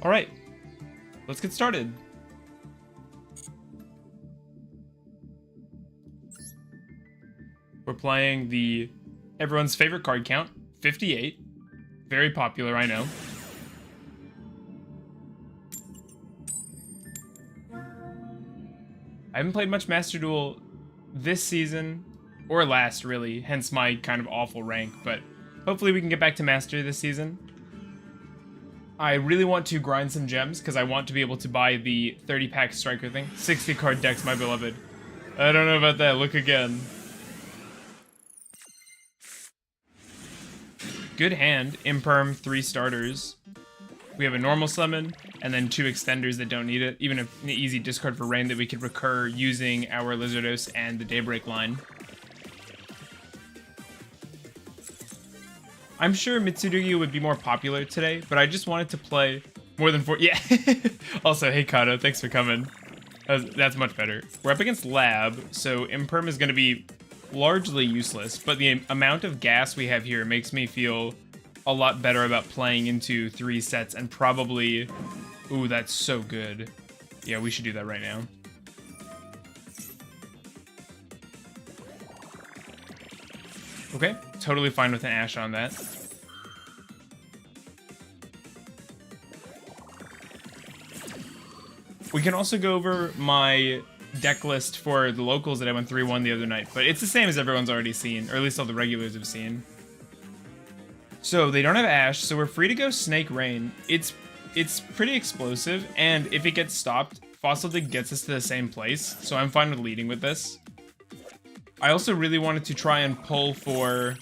All right, let's get started. We're playing the everyone's favorite card count, 58. Very popular, I know. I haven't played much Master Duel this season, or last really, hence my kind of awful rank, but hopefully we can get back to Master this season. I really want to grind some gems, because I want to be able to buy the 30-pack striker thing. 60 card decks, my beloved. I don't know about that, look again. Good hand, Imperm, 3 starters. We have a normal summon, and then 2 extenders that don't need it. Even an easy discard for Rain that we could recur using our Lizardos and the Daybreak line. I'm sure Mitsurugi would be more popular today, but I just wanted to play more than 4. Yeah. Also, hey Kato, thanks for coming. That's much better. We're up against Lab, so Imperm is going to be largely useless, but the amount of gas we have here makes me feel a lot better about playing into 3 sets and probably... Ooh, that's so good. Yeah, we should do that right now. Okay, totally fine with an Ashe on that. We can also go over my deck list for the locals that I went 3-1 the other night, but it's the same as everyone's already seen, or at least all the regulars have seen. So they don't have Ashe, so we're free to go Snake Rain. It's pretty explosive, and if it gets stopped, Fossil Dig gets us to the same place, so I'm fine with leading with this. I also really wanted to try and pull for...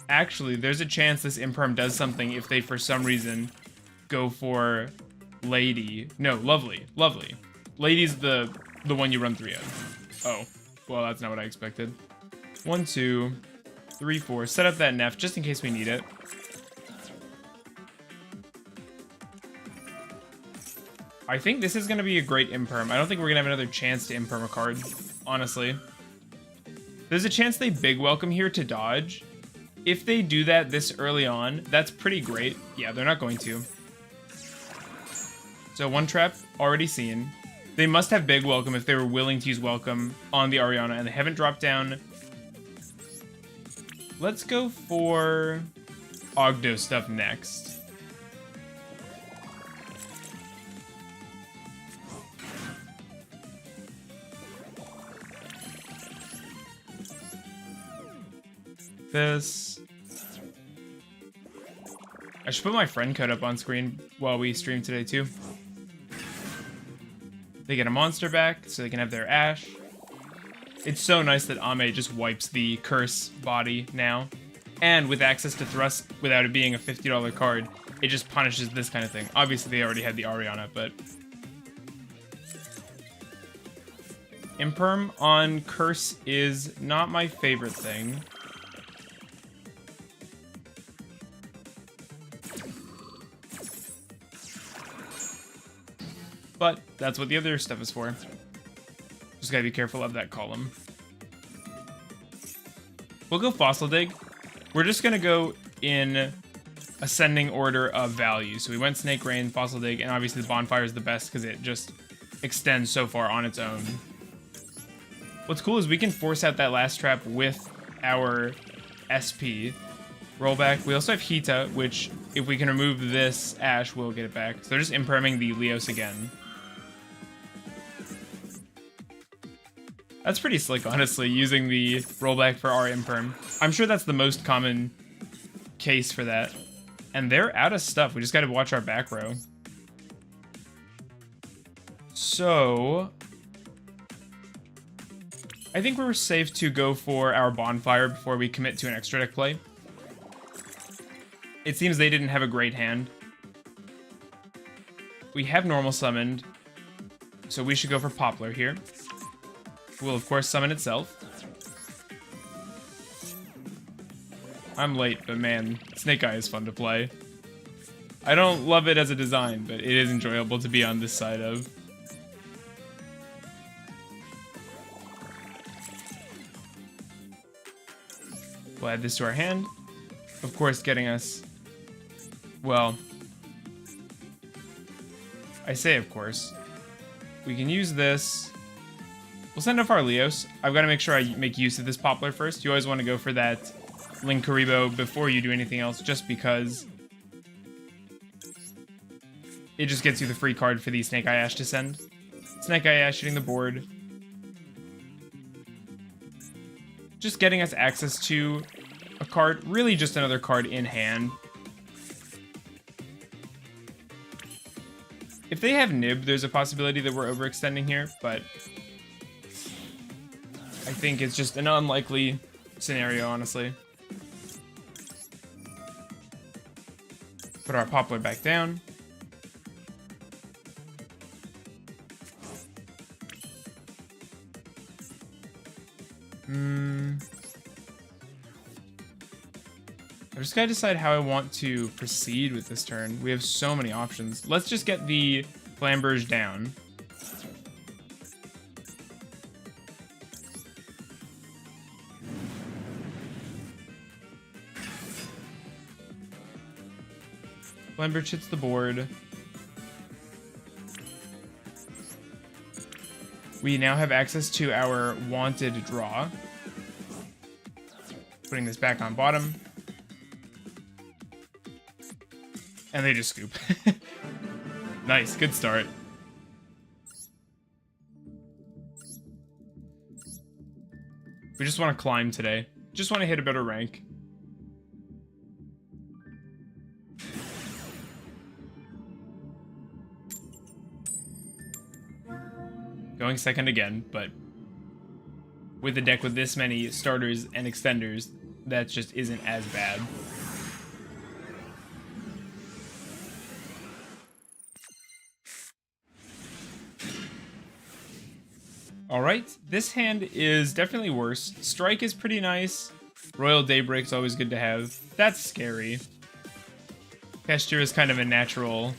Actually, there's a chance this Imperm does something if they, for some reason, go for Lady. No, Lovely. Lovely. Lady's the one you run 3 of. Oh, well, that's not what I expected. 1, 2, 3, 4. Set up that Neff just in case we need it. I think this is going to be a great Imperm. I don't think we're going to have another chance to Imperm a card, honestly. There's a chance they big welcome here to dodge. If they do that this early on, that's pretty great. Yeah, they're not going to. So 1 trap already seen. They must have big welcome if they were willing to use welcome on the Ariana, and they haven't dropped down. Let's go for Ogdo stuff next. This. I should put my friend code up on screen while we stream today too. They get a monster back so they can have their Ashe. It's so nice that Ame just wipes the curse body now. And with access to thrust without it being a $50 card, it just punishes this kind of thing. Obviously they already had the Ariana, but... Imperm on curse is not my favorite thing. But that's what the other stuff is for. Just gotta be careful of that column. We'll go Fossil Dig. We're just gonna go in ascending order of value. So we went Snake Rain, Fossil Dig, and obviously the Bonfire is the best because it just extends so far on its own. What's cool is we can force out that last trap with our SP. Rollback. We also have Hita, which if we can remove this Ashe, we'll get it back. So they're just imperming the Leos again. That's pretty slick, honestly, using the rollback for our Imperm. I'm sure that's the most common case for that. And they're out of stuff. We just gotta watch our back row. So... I think we're safe to go for our Bonfire before we commit to an extra deck play. It seems they didn't have a great hand. We have normal summoned, so we should go for Poplar here. We'll, of course, summon itself. I'm late, but man, Snake Eye is fun to play. I don't love it as a design, but it is enjoyable to be on this side of. We'll add this to our hand. Of course, getting us, well, I say, of course. We can use this. We'll send off our Leos. I've got to make sure I make use of this Poplar first. You always want to go for that Linkuriboh before you do anything else, just because it just gets you the free card for the Snake Eye Ash to send. Snake Eye Ash hitting the board. Just getting us access to a card, really just another card in hand. If they have Nib, there's a possibility that we're overextending here, but I think it's just an unlikely scenario, honestly. Put our Poplar back down. I just gotta decide how I want to proceed with this turn. We have so many options. Let's just get the Flamberge down. Flamberge hits the board. We now have access to our wanted draw. Putting this back on bottom. And they just scoop. Nice, good start. We just want to climb today. Just want to hit a better rank. Going second again, but with a deck with this many starters and extenders, that just isn't as bad. Alright, this hand is definitely worse. Strike is pretty nice. Royal Daybreak's always good to have. That's scary. Pesture is kind of a natural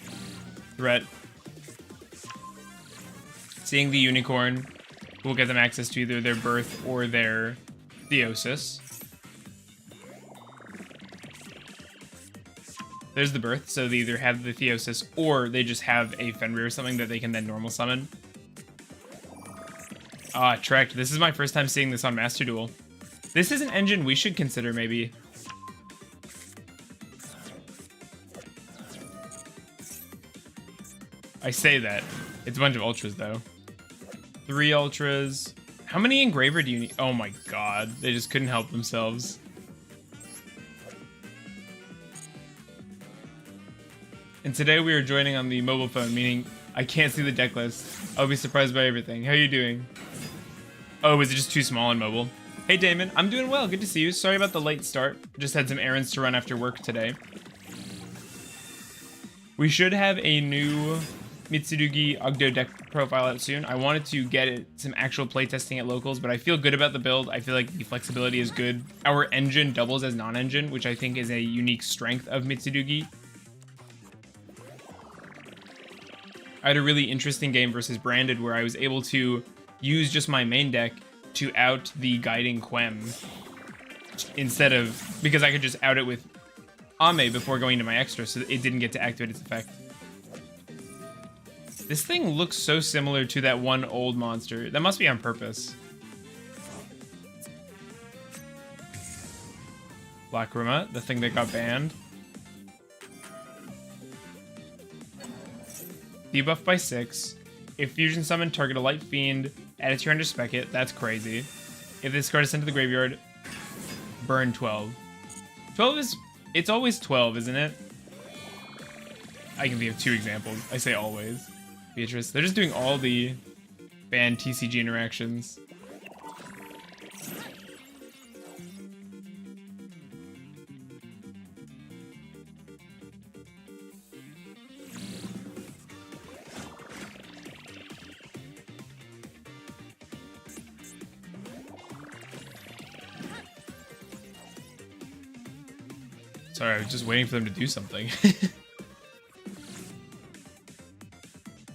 threat. Seeing the Unicorn will get them access to either their Birth or their Theosis. There's the Birth, so they either have the Theosis or they just have a Fenrir or something that they can then normal summon. Ah, Trek. This is my first time seeing this on Master Duel. This is an engine we should consider, maybe. I say that. It's a bunch of Ultras, though. 3 Ultras. How many Engraver do you need? Oh my god. They just couldn't help themselves. And today we are joining on the mobile phone, meaning I can't see the deck list. I'll be surprised by everything. How are you doing? Oh, is it just too small on mobile? Hey, Damon. I'm doing well. Good to see you. Sorry about the late start. Just had some errands to run after work today. We should have a new Mitsurugi Ogdoadic profile out soon. I wanted to get some actual playtesting at locals, but I feel good about the build. I feel like the flexibility is good. Our engine doubles as non-engine, which I think is a unique strength of Mitsurugi. I had a really interesting game versus Branded where I was able to use just my main deck to out the Guiding Quem instead of, because I could just out it with Ame before going to my extra, so it didn't get to activate its effect. This thing looks so similar to that one old monster. That must be on purpose. Lacrima, the thing that got banned. Debuff by 6. If Fusion Summon, target a Light Fiend, add it to your hand to spec it. That's crazy. If this card is sent to the graveyard, burn 12. 12 is... It's always 12, isn't it? I can think of 2 examples. I say always. Beatrice. They're just doing all the banned TCG interactions. Sorry, I was just waiting for them to do something.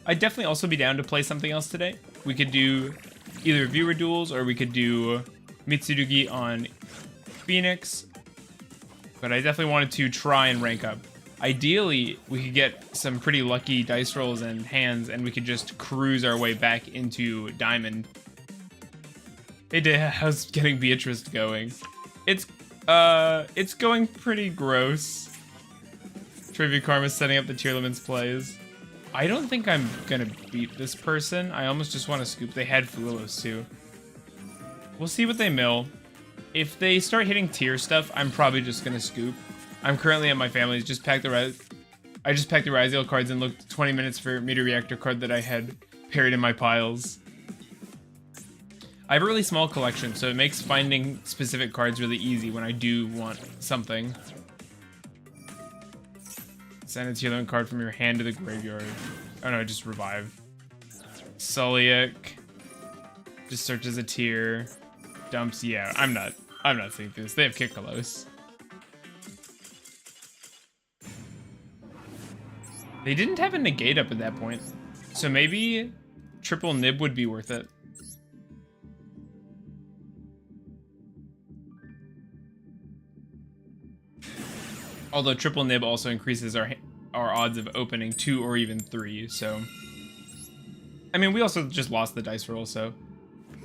I'd definitely also be down to play something else today. We could do either viewer duels or we could do Mitsurugi on Phoenix. But I definitely wanted to try and rank up. Ideally, we could get some pretty lucky dice rolls and hands, and we could just cruise our way back into Diamond. Hey, Dad, how's getting Beatrice going? It's going pretty gross. Trivia Karma's setting up the tier limits plays. I don't think I'm gonna beat this person. I almost just want to scoop. They had Fuelos too. We'll see what they mill. If they start hitting tier stuff, I'm probably just gonna scoop. I'm currently at my family's. I just packed the Ryziel cards and looked 20 minutes for Meteor Reactor card that I had buried in my piles. I have a really small collection, so it makes finding specific cards really easy when I do want something. Send a tier limit card from your hand to the graveyard. Oh no, just revive. Sulliak. Just searches a tier. Dumps, yeah, I'm not seeing this. They have Kikalos. They didn't have a negate up at that point. So maybe triple nib would be worth it. Although triple nib also increases our odds of opening 2 or even 3, so... I mean, we also just lost the dice roll, so...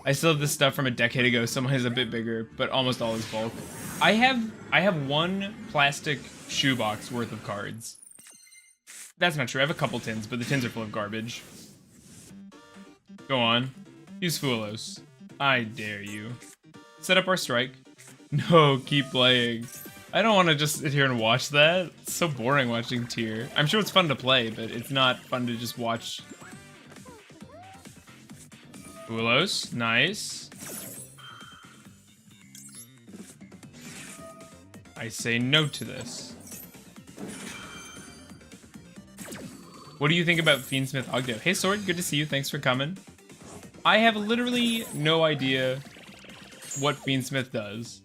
I still have this stuff from a decade ago. Someone is a bit bigger, but almost all is bulk. I have one plastic shoebox worth of cards. That's not true. I have a couple tins, but the tins are full of garbage. Go on. Use Fuelos. I dare you. Set up our strike. No, keep playing. I don't want to just sit here and watch that. It's so boring watching tier. I'm sure it's fun to play, but it's not fun to just watch. Fuelos, nice. I say no to this. What do you think about Fiendsmith Ogdo? Hey Sword, good to see you, thanks for coming. I have literally no idea what Fiendsmith does.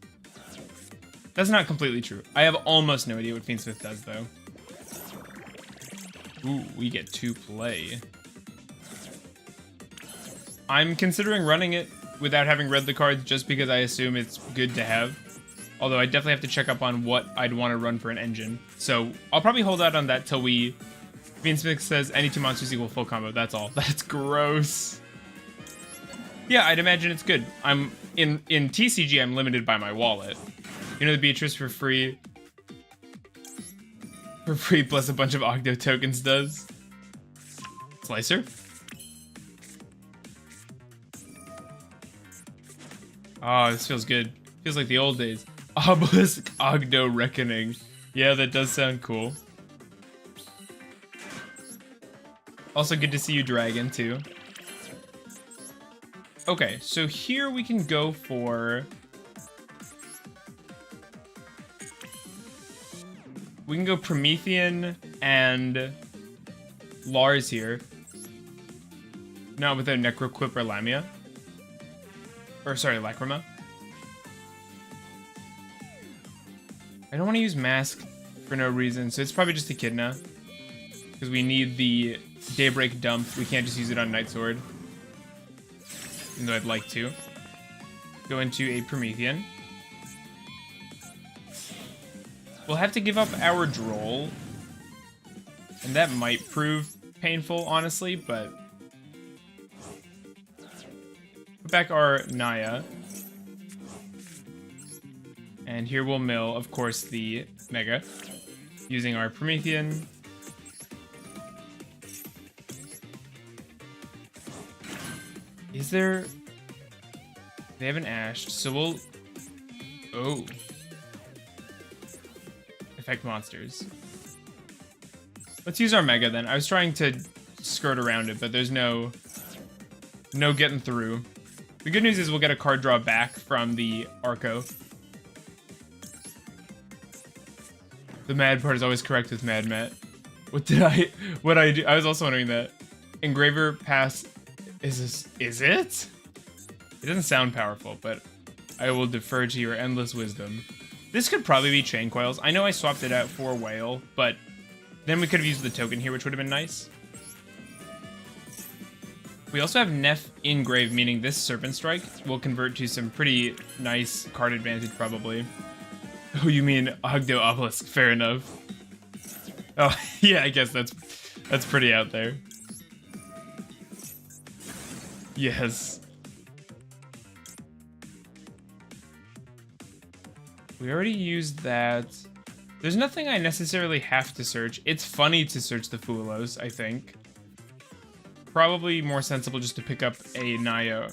That's not completely true. I have almost no idea what Fiendsmith does, though. Ooh, we get to play. I'm considering running it without having read the cards just because I assume it's good to have. Although I definitely have to check up on what I'd want to run for an engine. So I'll probably hold out on that till we... Fiendsmith says any 2 monsters equal full combo, that's all. That's gross. Yeah, I'd imagine it's good. I'm in TCG, I'm limited by my wallet. You know the Beatrice for free plus a bunch of Ogdo tokens does. Slicer? Oh, this feels good. Feels like the old days. Obelisk Ogdo Reckoning. Yeah, that does sound cool. Also good to see you, Dragon, too. Okay, so here we can go for... We can go Promethean and Lars here. Not with a Necroquip or Lamia. Or, sorry, Lacrima. I don't want to use Mask for no reason, so it's probably just Echidna. Because we need the Daybreak dump. We can't just use it on Night Sword. Even though I'd like to. Go into a Promethean. We'll have to give up our Droll. And that might prove painful, honestly, but... Put back our Naya. And here we'll mill, of course, the Mega. Using our Promethean. Is there... They haven't ashed, so we'll... Oh. Affect monsters. Let's use our Mega then. I was trying to skirt around it, but there's no getting through. The good news is we'll get a card draw back from the Arco. The mad part is always correct with Mad Matt. What I do? I was also wondering that. Engraver Pass, is it? It doesn't sound powerful, but I will defer to your endless wisdom. This could probably be Chain Coils. I know I swapped it out for Whale, but then we could have used the token here, which would have been nice. We also have Neff in grave, meaning this Serpent Strike will convert to some pretty nice card advantage, probably. Oh, you mean Ogdo Obelisk? Fair enough. Oh, yeah, I guess that's pretty out there. Yes. We already used that. There's nothing I necessarily have to search. It's funny to search the Fulos, I think. Probably more sensible just to pick up a Naya,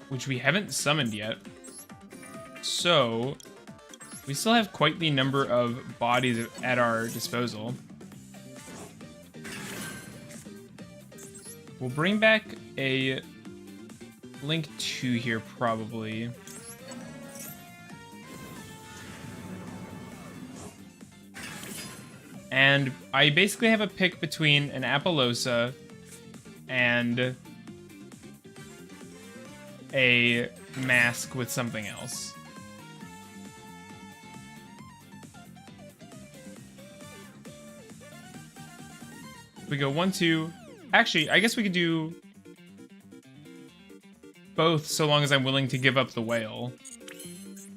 which we haven't summoned yet. So, we still have quite the number of bodies at our disposal. We'll bring back a Link 2 here, probably. And I basically have a pick between an Apollosa and a mask with something else. We go 1, 2. Actually, I guess we could do both so long as I'm willing to give up the whale.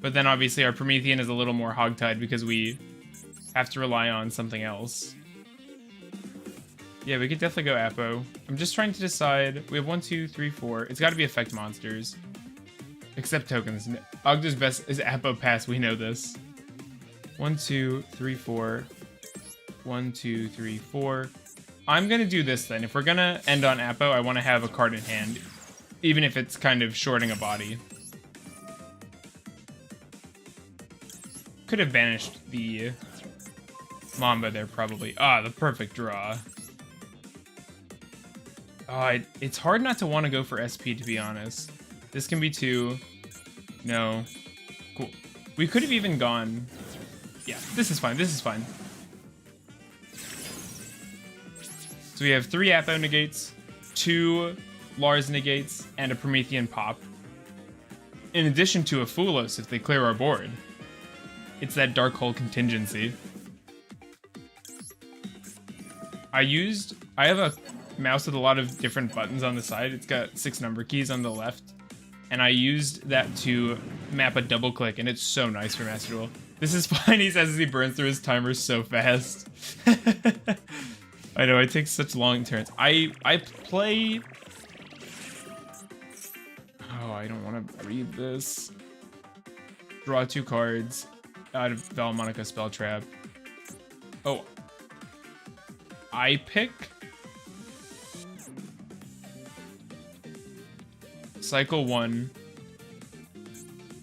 But then obviously our Promethean is a little more hogtied because we have to rely on something else. Yeah, we could definitely go Apo. I'm just trying to decide. We have 1, 2, 3, 4. It's got to be effect monsters. Except tokens. Ogdo's best is Apo pass. We know this. 1, 2, 3, 4. 1, 2, 3, 4. I'm going to do this then. If we're going to end on Apo, I want to have a card in hand. Even if it's kind of shorting a body. Could have banished the Mamba there, probably. Ah, the perfect draw. Oh, it's hard not to want to go for SP, to be honest. This can be 2. No. Cool. We could have even gone... Yeah, this is fine. This is fine. So we have 3 Apo negates, 2 Lars negates, and a Promethean pop. In addition to a Fulos if they clear our board. It's that Dark Hole contingency. I have a mouse with a lot of different buttons on the side. It's got 6 number keys on the left. And I used that to map a double click, and it's so nice for Master Duel. This is fine, he says as he burns through his timer so fast. I know, I take such long turns. I play... Oh, I don't want to read this. Draw 2 cards out of Valmonica Spell Trap. Oh. I pick... Cycle 1.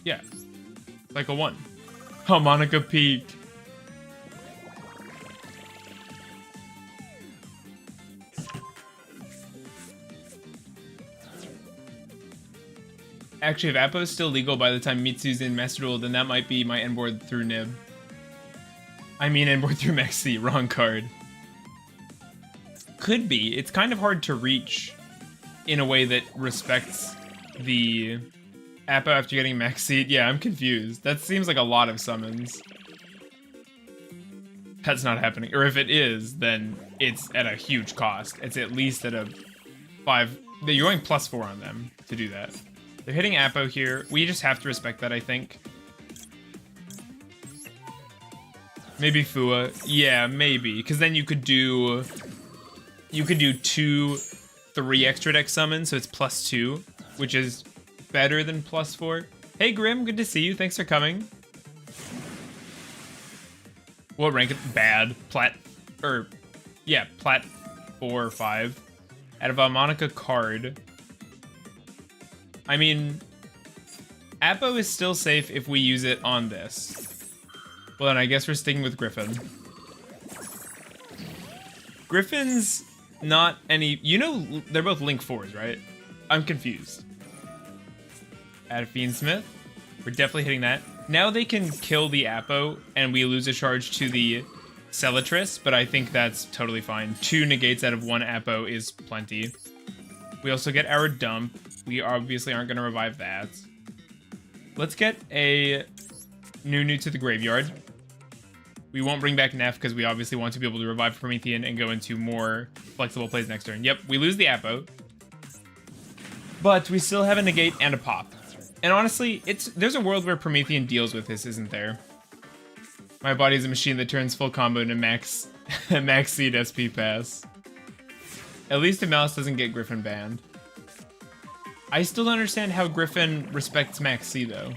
Yeah. Cycle 1. Harmonica Peak. Actually, if Apo is still legal by the time Mitsu's in Master Duel, then that might be my end board through Nib. I mean end board through Maxi, wrong card. Could be. It's kind of hard to reach in a way that respects the Apo after getting Max Seed. Yeah, I'm confused. That seems like a lot of summons. That's not happening. Or if it is, then it's at a huge cost. It's at least at a 5... You're going +4 on them to do that. They're hitting Apo here. We just have to respect that, I think. Maybe Fua. Yeah, maybe. Because then you could do 2, 3 extra deck summons, so it's +2, which is better than +4. Hey Grim, good to see you. Thanks for coming. What rank it? Bad. Plat 4 or 5. Out of a Monica card. I mean, Apo is still safe if we use it on this. Well, then I guess we're sticking with Griffin. Griffin's not any... You know, they're both Link 4s, right? I'm confused. Add a Fiendsmith. We're definitely hitting that. Now they can kill the Apo, and we lose a charge to the Celatris, but I think that's totally fine. 2 negates out of 1 Apo is plenty. We also get our dump. We obviously aren't going to revive that. Let's get a Nunu to the graveyard. We won't bring back Neff because we obviously want to be able to revive Promethean and go into more flexible plays next turn. Yep, we lose the Apo. But we still have a negate and a pop. And honestly, there's a world where Promethean deals with this, isn't there? My body's a machine that turns full combo into max max seed SP pass. At least if Malice doesn't get Griffin banned. I still don't understand how Griffin respects max C though.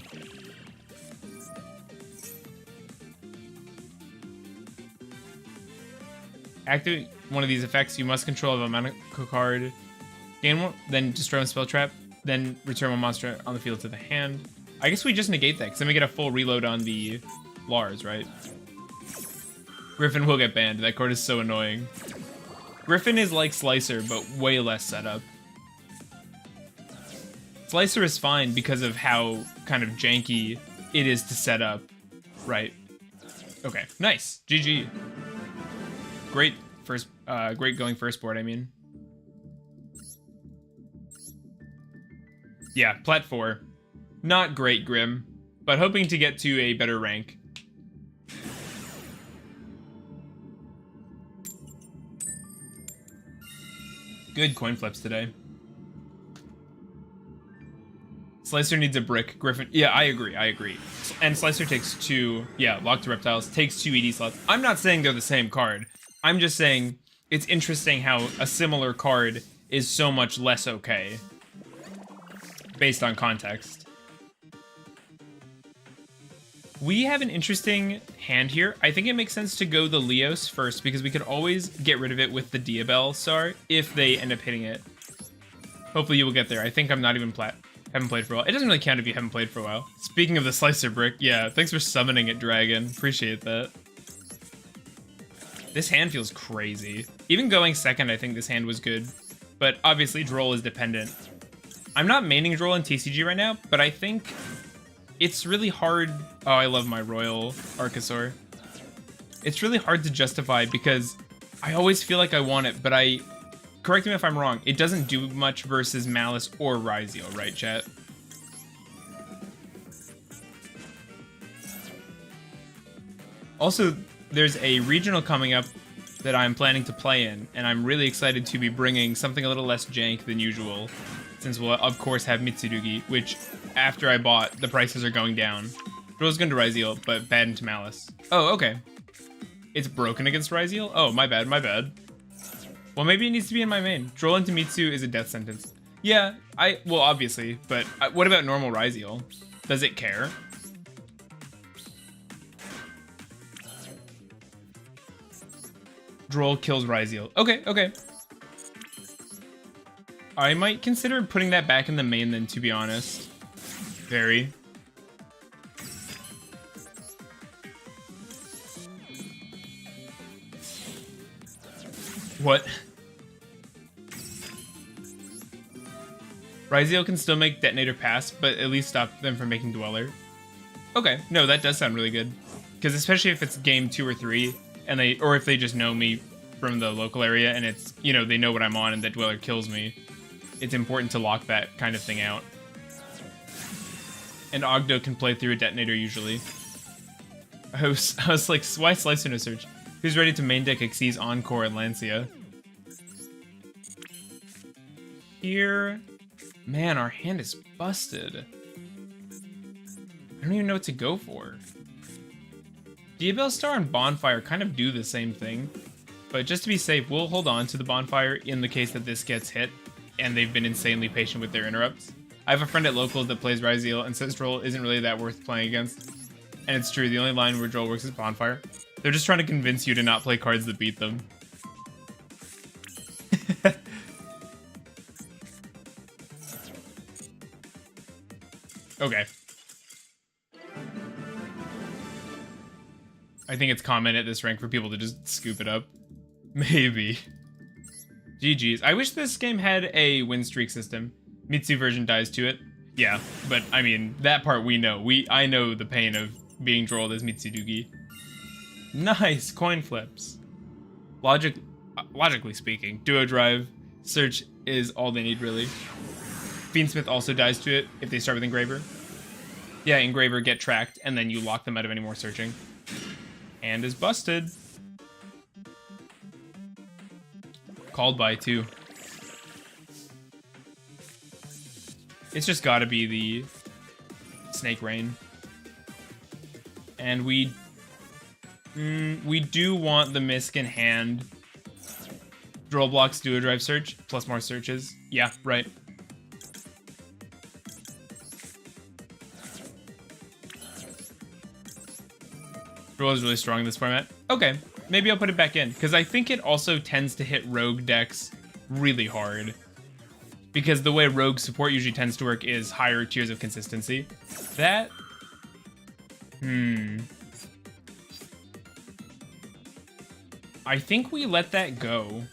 Activate one of these effects. You must control a mana card. Gain one, then destroy one spell trap, then return one monster on the field to the hand. I guess we just negate that, because then we get a full reload on the Lars, right? Griffin will get banned. That card is so annoying. Griffin is like Slicer, but way less setup. Slicer is fine because of how kind of janky it is to set up, right? Okay, nice. GG. Great first, great going first board, I mean. Yeah, Plat 4. Not great, Grim, but hoping to get to a better rank. Good coin flips today. Slicer needs a brick. Griffin, yeah, I agree. And Slicer takes 2, yeah, Lock to Reptiles, takes 2 ED slots. I'm not saying they're the same card. I'm just saying it's interesting how a similar card is so much less okay. Based on context. We have an interesting hand here. I think it makes sense to go the Leos first because we could always get rid of it with the Diabell Star if they end up hitting it. Hopefully you will get there. I think I'm not even haven't played for a while. It doesn't really count if you haven't played for a while. Speaking of the Slicer brick, yeah, thanks for summoning it, Dragon. Appreciate that. This hand feels crazy. Even going second, I think this hand was good. But obviously, Droll is dependent. I'm not maining Droll in TCG right now, but I think it's really hard. Oh, I love my Royal Archosaur. It's really hard to justify because I always feel like I want it, but correct me if I'm wrong, it doesn't do much versus Malice or Ryziel, right, chat? Also, there's a regional coming up that I'm planning to play in, and I'm really excited to be bringing something a little less jank than usual, since we'll, of course, have Mitsurugi, which, after I bought, the prices are going down. Droll's going to Ryziel, but bad into Malice. Oh, okay. It's broken against Ryziel? Oh, my bad. Well, maybe it needs to be in my main. Droll into Mitsu is a death sentence. Yeah, well, obviously, but what about normal Ryziel? Does it care? Droll kills Ryziel. Okay. I might consider putting that back in the main then, to be honest. Very. What? Ryziel can still make Detonator pass, but at least stop them from making Dweller. Okay, no, that does sound really good. Because especially if it's game 2 or 3, and or if they just know me from the local area, and it's, you know, they know what I'm on and that Dweller kills me, it's important to lock that kind of thing out. And Ogdo can play through a Detonator usually. I was like, why Slicer no search? Who's ready to main deck Xyz, Encore, and Lancia? Here... Man, our hand is busted. I don't even know what to go for. Diabell Star and Bonfire kind of do the same thing, but just to be safe, we'll hold on to the Bonfire in the case that this gets hit, and they've been insanely patient with their interrupts. I have a friend at Locals that plays Ryziel and says Droll isn't really that worth playing against. And it's true, the only line where Droll works is Bonfire. They're just trying to convince you to not play cards that beat them. Okay. I think it's common at this rank for people to just scoop it up. Maybe. GG's. I wish this game had a win streak system. Mitsu version dies to it. Yeah, but I mean, that part we know. I know the pain of being drolled as Mitsurugi. Nice coin flips. Logically speaking, Duo Drive, Search is all they need, really. Fiendsmith also dies to it if they start with Engraver. Yeah, Engraver, get tracked, and then you lock them out of any more searching. Hand is busted. Called by, too. It's just gotta be the Snake Rain. And we We do want the Misk in hand. Drill blocks do a drive search, plus more searches. Yeah, right. Drill is really strong in this format. Okay, maybe I'll put it back in, because I think it also tends to hit rogue decks really hard. Because the way rogue support usually tends to work is higher tiers of consistency. That... I think we let that go.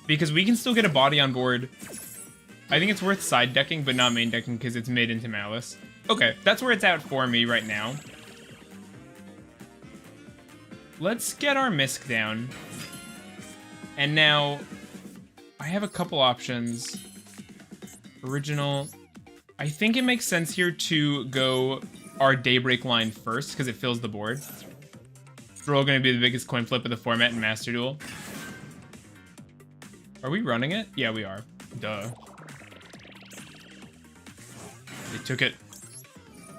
Because we can still get a body on board. I think it's worth side decking, but not main decking because it's mid into Malice. Okay, that's where it's at for me right now. Let's get our Misk down. And now, I have a couple options. Original. I think it makes sense here to go our Daybreak line first because it fills the board. Droll going to be the biggest coin flip of the format in Master Duel. Are we running it? Yeah, we are. Duh. They took it.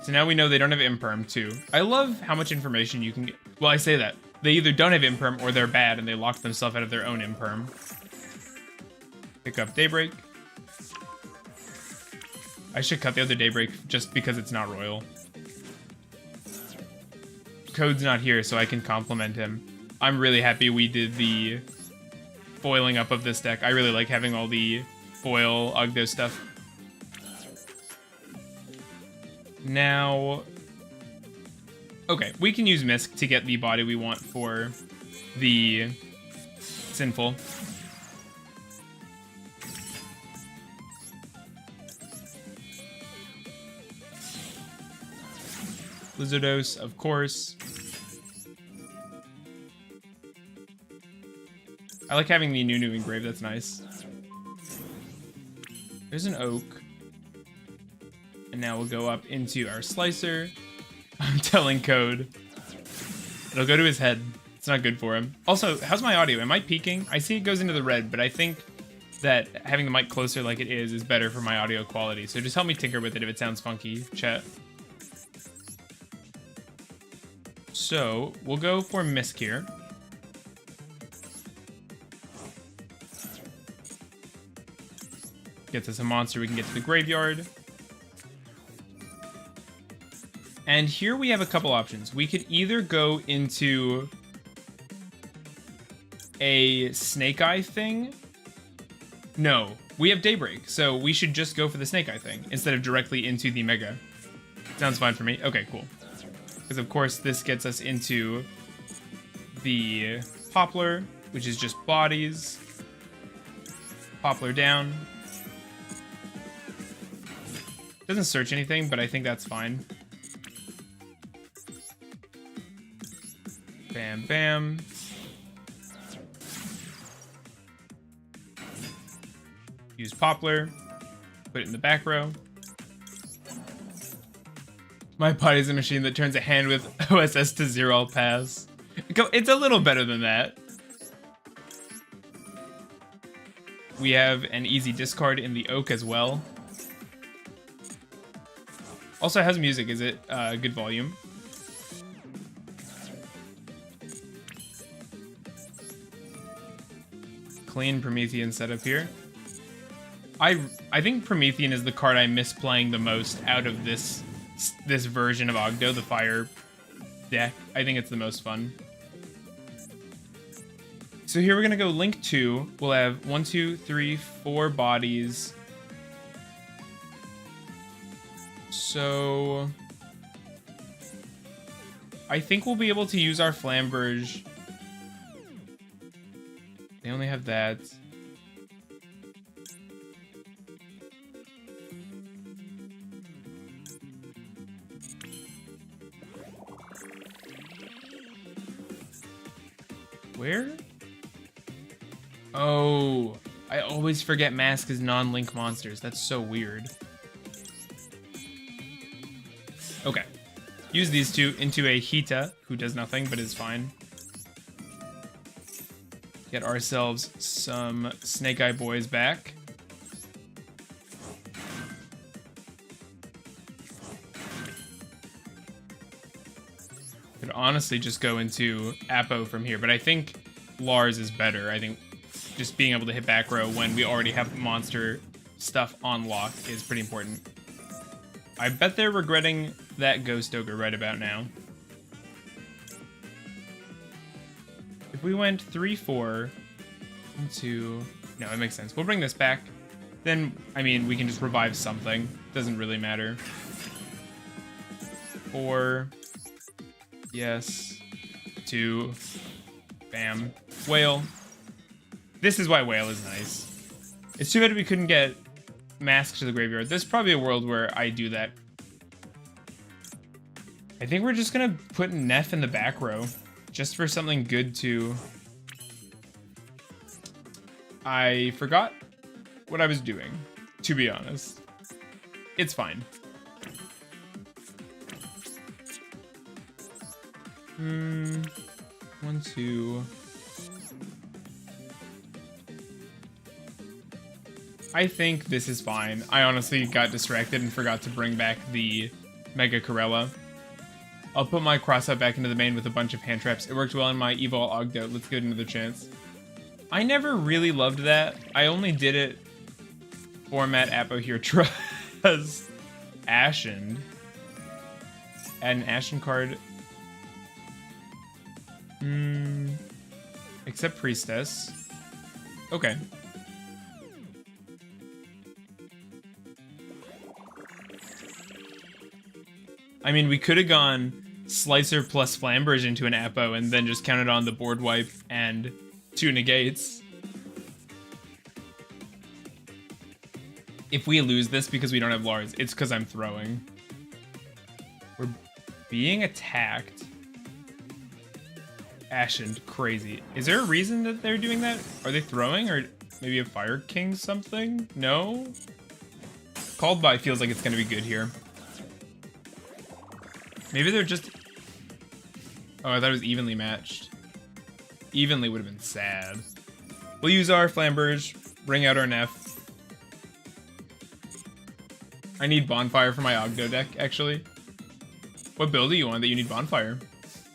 So now we know they don't have Imperm, too. I love how much information you can get. Well, I say that. They either don't have Imperm or they're bad and they locked themselves out of their own Imperm. Pick up Daybreak. I should cut the other Daybreak just because it's not Royal. Code's not here, so I can compliment him. I'm really happy we did the foiling up of this deck. I really like having all the foil Ogdo stuff. Now... Okay, we can use Misk to get the body we want for the Sinful. Lizardos, of course. I like having the Nunu engraved, that's nice. There's an Oak. And now we'll go up into our Slicer. I'm telling Code. It'll go to his head. It's not good for him. Also, how's my audio? Am I peaking? I see it goes into the red, but I think that having the mic closer like it is better for my audio quality. So just help me tinker with it if it sounds funky, chat. So, we'll go for Misk here. Gets us a monster we can get to the graveyard. And here we have a couple options. We could either go into a Snake Eye thing. No, we have Daybreak, so we should just go for the Snake Eye thing instead of directly into the Mega. Sounds fine for me. Okay, cool. Because of course this gets us into the Poplar, which is just bodies. Poplar down. Doesn't search anything, but I think that's fine. Bam, bam. Use Poplar. Put it in the back row. My body's a machine that turns a hand with OSS to 0 all pass. It's a little better than that. We have an easy discard in the Oak as well. Also has music, is it good volume? Clean Promethean setup here. I think Promethean is the card I miss playing the most out of this version of Ogdo, the fire deck. I think it's the most fun. So here we're gonna go Link 2. We'll have 1, 2, 3, 4 bodies. So I think we'll be able to use our Flamberge. They only have that. Where? Oh, I always forget Mask is non-Link monsters. That's so weird. Okay. Use these two into a Hita, who does nothing but is fine. Get ourselves some Snake Eye boys back. Could honestly just go into Apo from here, but I think Lars is better. I think just being able to hit back row when we already have monster stuff on lock is pretty important. I bet they're regretting that Ghost Ogre right about now. If we went 3-4, 1-2, no, it makes sense. We'll bring this back. Then, I mean, we can just revive something. Doesn't really matter. 4, yes, 2, bam, whale. This is why whale is nice. It's too bad we couldn't get mask to the graveyard. There's probably a world where I do that. I think we're just gonna put Neff in the back row, just for something good to... I forgot what I was doing, to be honest. It's fine. 1, 2. I think this is fine. I honestly got distracted and forgot to bring back the Mega Corella. I'll put my cross out back into the main with a bunch of hand traps. It worked well in my Evil Ogdoadic. Let's give it another chance. I never really loved that. I only did it format Apo here. Trust Ashen. Add an Ashen card. Except Priestess. Okay. I mean, we could have gone Slicer plus Flamberge into an Apo and then just counted on the board wipe and 2 negates. If we lose this because we don't have Lars, it's because I'm throwing. We're being attacked. Ashened, crazy. Is there a reason that they're doing that? Are they throwing or maybe a Fire King something? No? Called by feels like it's going to be good here. Maybe they're just... Oh, I thought it was evenly matched. Evenly would have been sad. We'll use our Flamberge, bring out our Neff. I need Bonfire for my Ogdoadic, actually. What build do you want that you need Bonfire?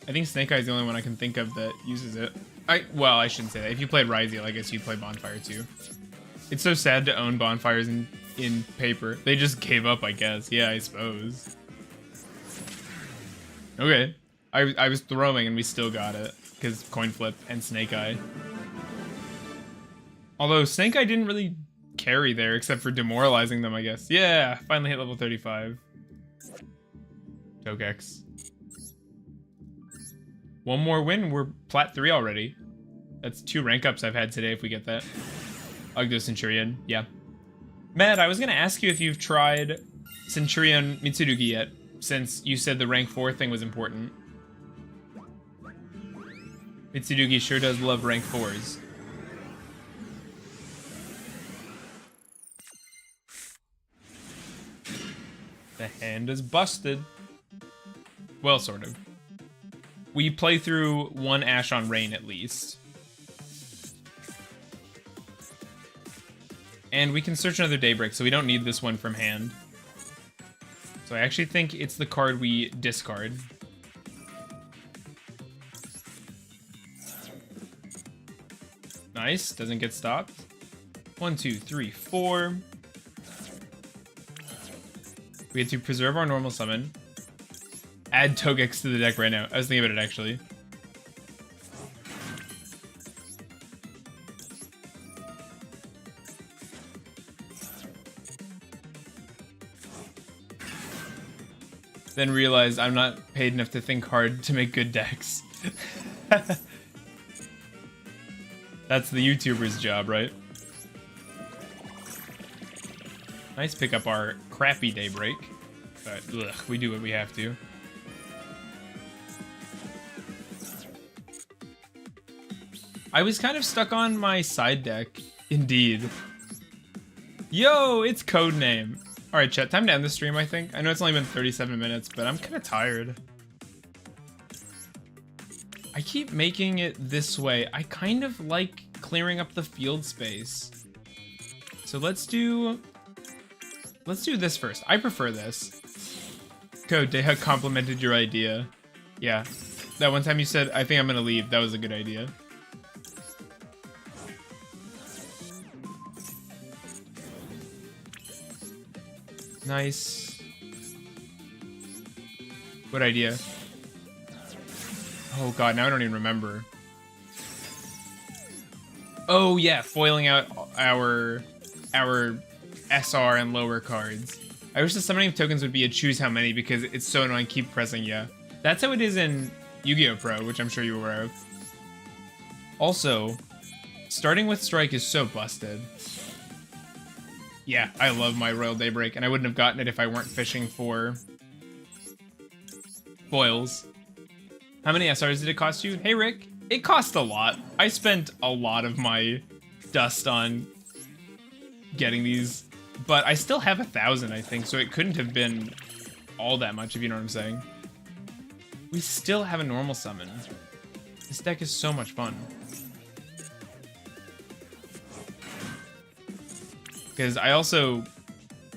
I think Snake Eye is the only one I can think of that uses it. Well, I shouldn't say that. If you played Ryziel, I guess you'd play Bonfire too. It's so sad to own Bonfires in paper. They just gave up, I guess. Yeah, I suppose. Okay. I was throwing and we still got it. Because Coin Flip and Snake Eye. Although Snake Eye didn't really carry there except for demoralizing them, I guess. Yeah, finally hit level 35. Togex. One more win, we're plat 3 already. That's 2 rank ups I've had today if we get that. Ogdo Centurion, yeah. Matt, I was gonna ask you if you've tried Centurion Mitsurugi yet, since you said the rank 4 thing was important. Mitsurugi sure does love rank 4s. The hand is busted. Well, sort of. We play through 1 Ash on Rain at least. And we can search another Daybreak, so we don't need this one from hand. So I actually think it's the card we discard. Nice, doesn't get stopped. 1, 2, 3, 4. We have to preserve our normal summon. Add Togex to the deck right now. I was thinking about it, actually. Then realized I'm not paid enough to think hard to make good decks. That's the YouTuber's job, right? Nice pick up our crappy Daybreak. But, ugh, we do what we have to. I was kind of stuck on my side deck. Indeed. Yo, it's Codename. Alright, chat, time to end the stream, I think. I know it's only been 37 minutes, but I'm kind of tired. I keep making it this way. I kind of like clearing up the field space. So let's do this first. I prefer this. Code Deha complimented your idea. Yeah. That one time you said, I think I'm gonna leave. That was a good idea. Nice. Good idea. Oh god, now I don't even remember. Oh yeah, foiling out our SR and lower cards. I wish the summoning of tokens would be a choose how many because it's so annoying. Keep pressing yeah. That's how it is in Yu-Gi-Oh! Pro, which I'm sure you're aware of. Also, starting with Strike is so busted. Yeah, I love my Royal Daybreak, and I wouldn't have gotten it if I weren't fishing for foils. How many SRs did it cost you? Hey, Rick. It cost a lot. I spent a lot of my dust on getting these, but I still have 1,000, I think, so it couldn't have been all that much, if you know what I'm saying. We still have a normal summon. This deck is so much fun. Because I also...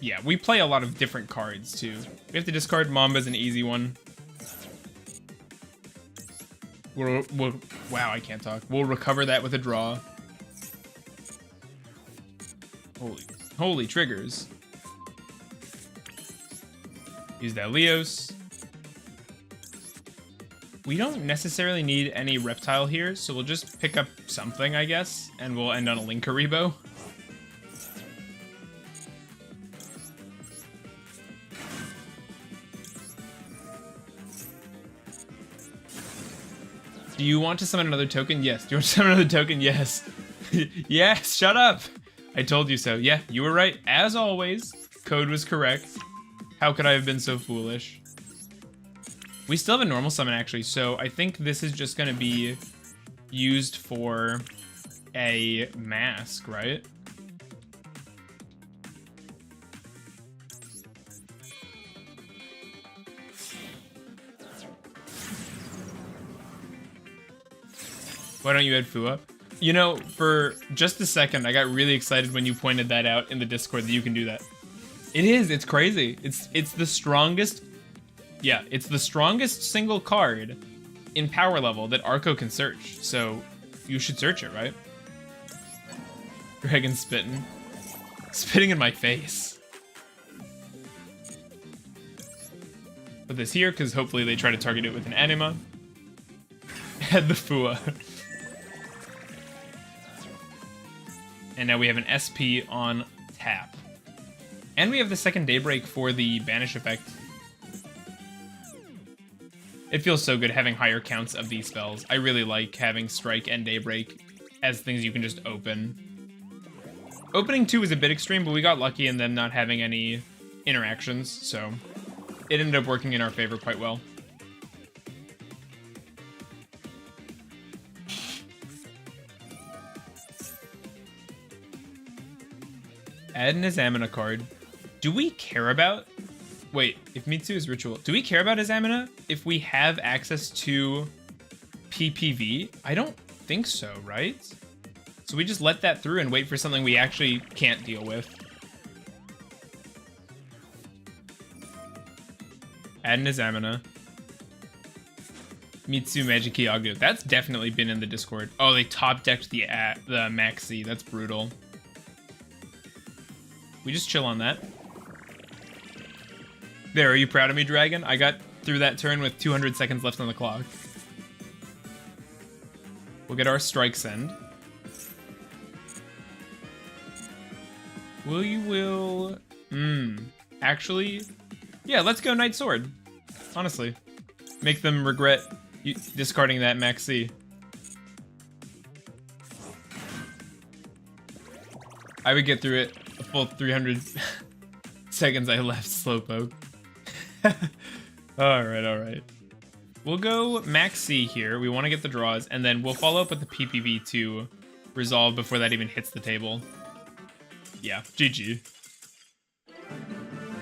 Yeah, we play a lot of different cards, too. We have to discard Mamba's an easy one. Wow, I can't talk. We'll recover that with a draw. Holy triggers. Use that Leos. We don't necessarily need any reptile here, so we'll just pick up something, I guess, and we'll end on a Linkaribo. Do you want to summon another token? Yes. Do you want to summon another token? Yes. Yes, shut up. I told you so. Yeah, you were right. As always, code was correct. How could I have been so foolish? We still have a normal summon, actually, so I think this is just going to be used for a mask, right? Why don't you add Fua? You know, for just a second, I got really excited when you pointed that out in the Discord that you can do that. It is, it's crazy. It's the strongest, yeah, it's the strongest single card in power level that Arco can search. So you should search it, right? Dragon spitting. Spitting in my face. Put this here, because hopefully they try to target it with an anima. Add the Fua. And now we have an SP on tap. And we have the second Daybreak for the Banish effect. It feels so good having higher counts of these spells. I really like having Strike and Daybreak as things you can just open. Opening 2 is a bit extreme, but we got lucky in them not having any interactions, so it ended up working in our favor quite well. Add an Azamina card. Do we care about... Wait, if Mitsu is ritual, do we care about Azamina if we have access to PPV? I don't think so, right? So we just let that through and wait for something we actually can't deal with. Add an Azamina. Mitsu Magiki Ogdo. That's definitely been in the Discord. Oh, they top decked the Maxi. That's brutal. We just chill on that. There, are you proud of me, Dragon? I got through that turn with 200 seconds left on the clock. We'll get our Strike Send. Actually, yeah, let's go Night Sword. Honestly. Make them regret discarding that Maxi. I would get through it a full 300 seconds I left Slowpoke. Alright. We'll go Maxi here. We want to get the draws, and then we'll follow up with the PPV to resolve before that even hits the table. Yeah, GG.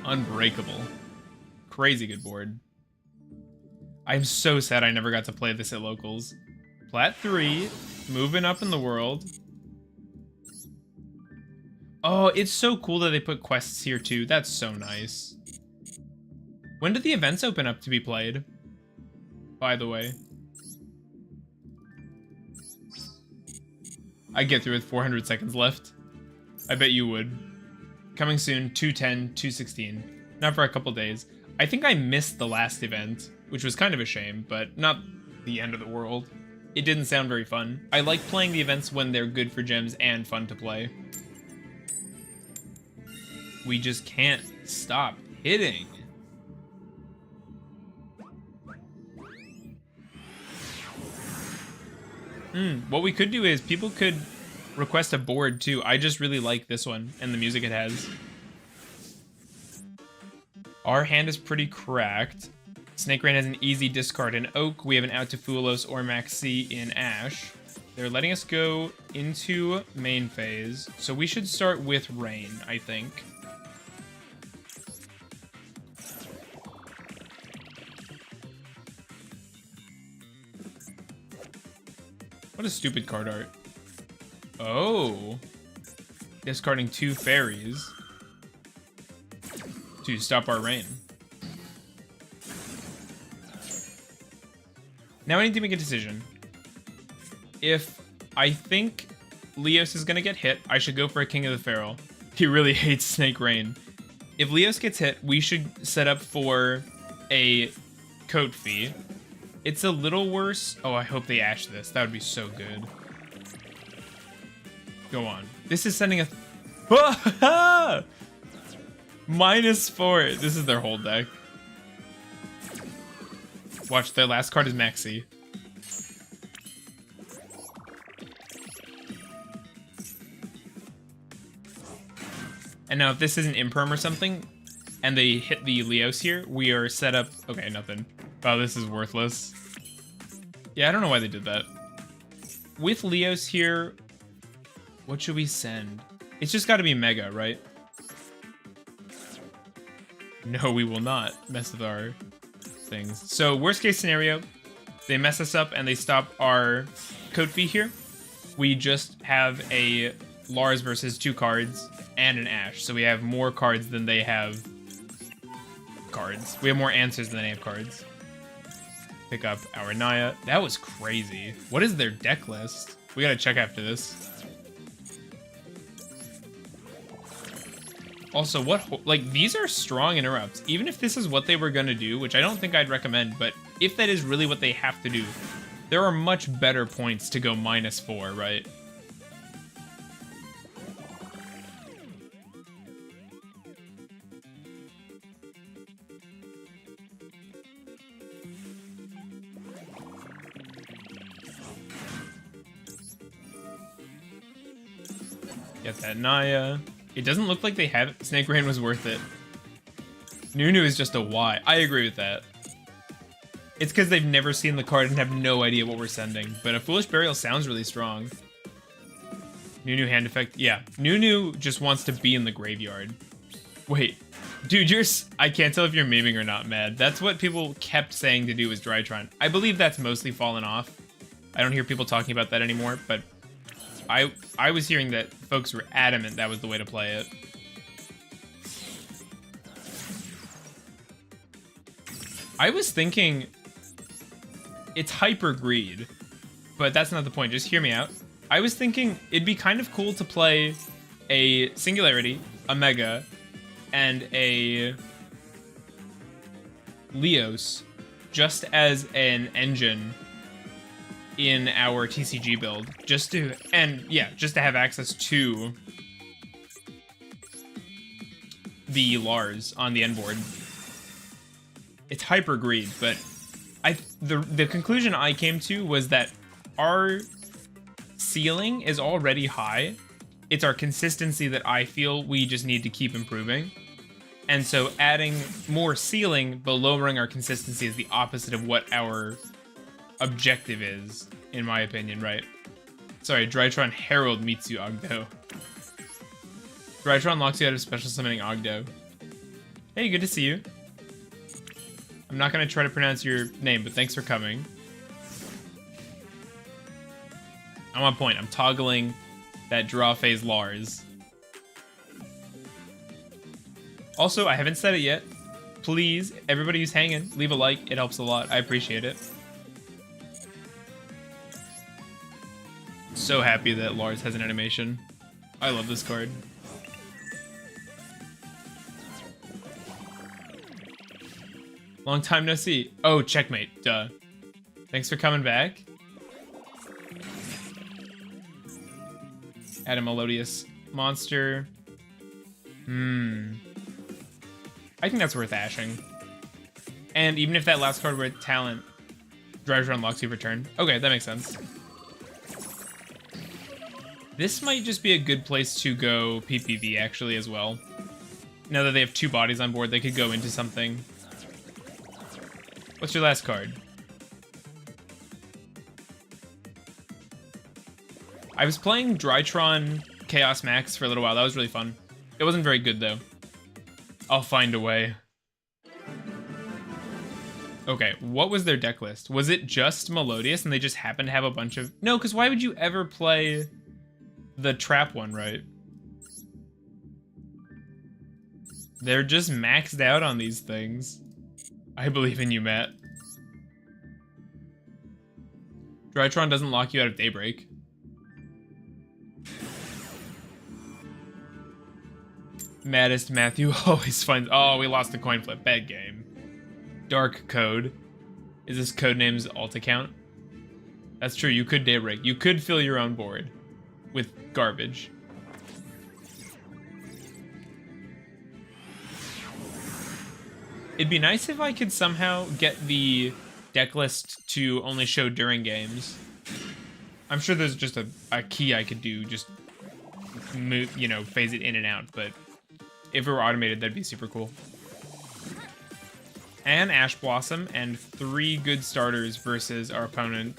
Unbreakable. Crazy good board. I'm so sad I never got to play this at locals. Plat 3, moving up in the world. Oh, it's so cool that they put quests here too. That's so nice. When do the events open up to be played? By the way. I'd get through with 400 seconds left. I bet you would. Coming soon, 210, 216. Not for a couple days. I think I missed the last event, which was kind of a shame, but not the end of the world. It didn't sound very fun. I like playing the events when they're good for gems and fun to play. We just can't stop hitting. What we could do is people could request a board too. I just really like this one and the music it has. Our hand is pretty cracked. Snake Rain has an easy discard in Oak. We have an out to Fulos or Maxi in Ash. They're letting us go into main phase, so we should start with Rain, I think. What a stupid card art. Oh. Discarding 2 fairies to stop our rain. Now I need to make a decision. If I think Leos is gonna get hit, I should go for a King of the Feral. He really hates Snake Rain. If Leos gets hit, we should set up for a coat fee. It's a little worse. Oh, I hope they ash this. That would be so good. Go on. This is sending a... -4. This is their whole deck. Watch, their last card is Maxi. And now if this is an Imperm or something, and they hit the Leos here, we are set up... Okay, nothing. Oh, this is worthless. Yeah, I don't know why they did that. With Leos here, what should we send? It's just got to be Mega, right? No, we will not mess with our things. So, worst case scenario, they mess us up and they stop our code fee here. We just have a Lars versus 2 cards and an Ash. So we have more cards than they have cards. We have more answers than they have cards. Pick up our Naya. That was crazy. What is their deck list? We gotta check after this. Also, like, these are strong interrupts. Even if this is what they were gonna do, which I don't think I'd recommend, but if that is really what they have to do, there are much better points to go -4, right? Get that Naya. It doesn't look like they have it. Snake Rain was worth it. Nunu is just a Y. I agree with that. It's because they've never seen the card and have no idea what we're sending. But a Foolish Burial sounds really strong. Nunu hand effect. Yeah, Nunu just wants to be in the graveyard. Wait, dude, I can't tell if you're memeing or not, Mad. That's what people kept saying to do was Drytron. I believe that's mostly fallen off. I don't hear people talking about that anymore, but I was hearing that folks were adamant that was the way to play it. I was thinking it's hyper greed, but that's not the point. Just hear me out. I was thinking it'd be kind of cool to play a Singularity, a Mega, and a Leos just as an engine in our TCG build, just to have access to the Lars on the end board. It's hyper greed, but the conclusion I came to was that our ceiling is already high. It's our consistency that I feel we just need to keep improving. And so adding more ceiling but lowering our consistency is the opposite of what our objective is, in my opinion, right? Sorry, Drytron Herald meets you, Ogdo. Drytron locks you out of special summoning Ogdo. Hey, good to see you. I'm not going to try to pronounce your name, but thanks for coming. I'm on point. I'm toggling that draw phase Lars. Also, I haven't said it yet. Please, everybody who's hanging, leave a like. It helps a lot. I appreciate it. so happy that Lars has an animation. I love this card. Long time no see. Oh, checkmate. Duh. Thanks for coming back. Add a melodious monster. I think that's worth ashing. And even if that last card were talent, drives around locks you for turn. Okay, that makes sense. This might just be a good place to go PPV actually as well. Now that they have 2 bodies on board, they could go into something. What's your last card? I was playing Drytron Chaos Max for a little while. That was really fun. It wasn't very good, though. I'll find a way. Okay, what was their deck list? Was it just Melodious and they just happened to have a bunch of... No, because why would you ever play the trap one, right? They're just maxed out on these things. I believe in you, Matt. Drytron doesn't lock you out of Daybreak. Maddest Matthew always finds... Oh, we lost the coin flip. Bad game. Dark Code. Is this Codename's alt account? That's true. You could Daybreak. You could fill your own board with garbage. It'd be nice if I could somehow get the deck list to only show during games. I'm sure there's just a key I could do, just move, you know, phase it in and out, but if it were automated, that'd be super cool. And Ash Blossom, and 3 good starters versus our opponent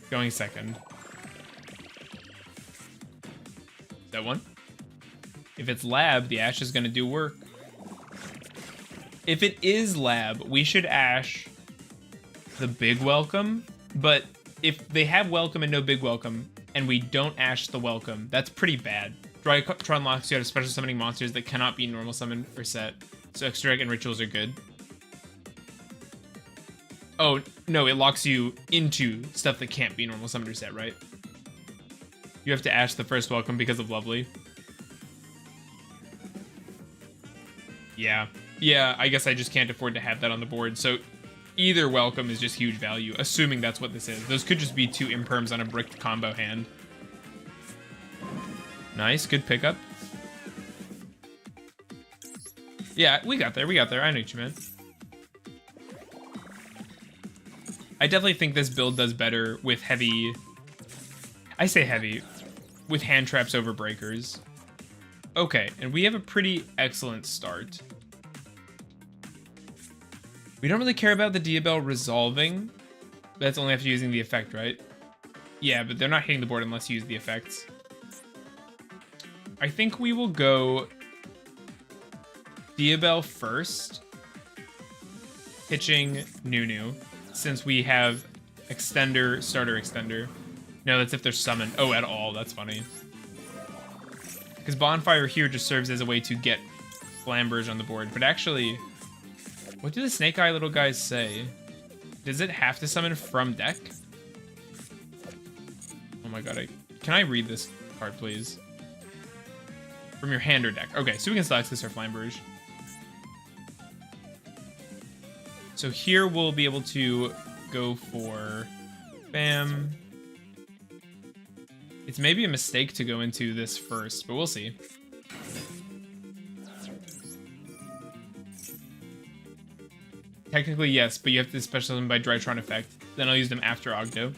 going second. Is that one? If it's Lab, the Ash is going to do work. If it is Lab, we should Ash the Big Welcome, but if they have Welcome and no Big Welcome, and we don't Ash the Welcome, that's pretty bad. Drytron locks you out of special summoning monsters that cannot be normal summoned or set, so Extra Deck and Rituals are good. Oh, no, it locks you into stuff that can't be normal summoned or set, right? You have to Ash the first Welcome because of Lovely. Yeah. Yeah, I guess I just can't afford to have that on the board, so either Welcome is just huge value, assuming that's what this is. Those could just be 2 imperms on a bricked combo hand. Nice, good pickup. Yeah, we got there, I know what you meant. I definitely think this build does better with heavy... I say heavy, with hand traps over breakers. Okay, and we have a pretty excellent start. We don't really care about the Diabell resolving. That's only after using the effect, right? Yeah, but they're not hitting the board unless you use the effects. I think we will go Diabell first, pitching Nunu, since we have Extender, Starter Extender. No, that's if they're summoned. Oh, at all. That's funny. Because Bonfire here just serves as a way to get Flamberge on the board. But actually, what do the Snake Eye little guys say? Does it have to summon from deck? Oh my god, can I read this card, please? From your hand or deck. Okay, so we can still access our Flamberge. So here we'll be able to go for... Bam. It's maybe a mistake to go into this first, but we'll see. Technically, yes, but you have to special them by Drytron effect. Then I'll use them after Ogdo.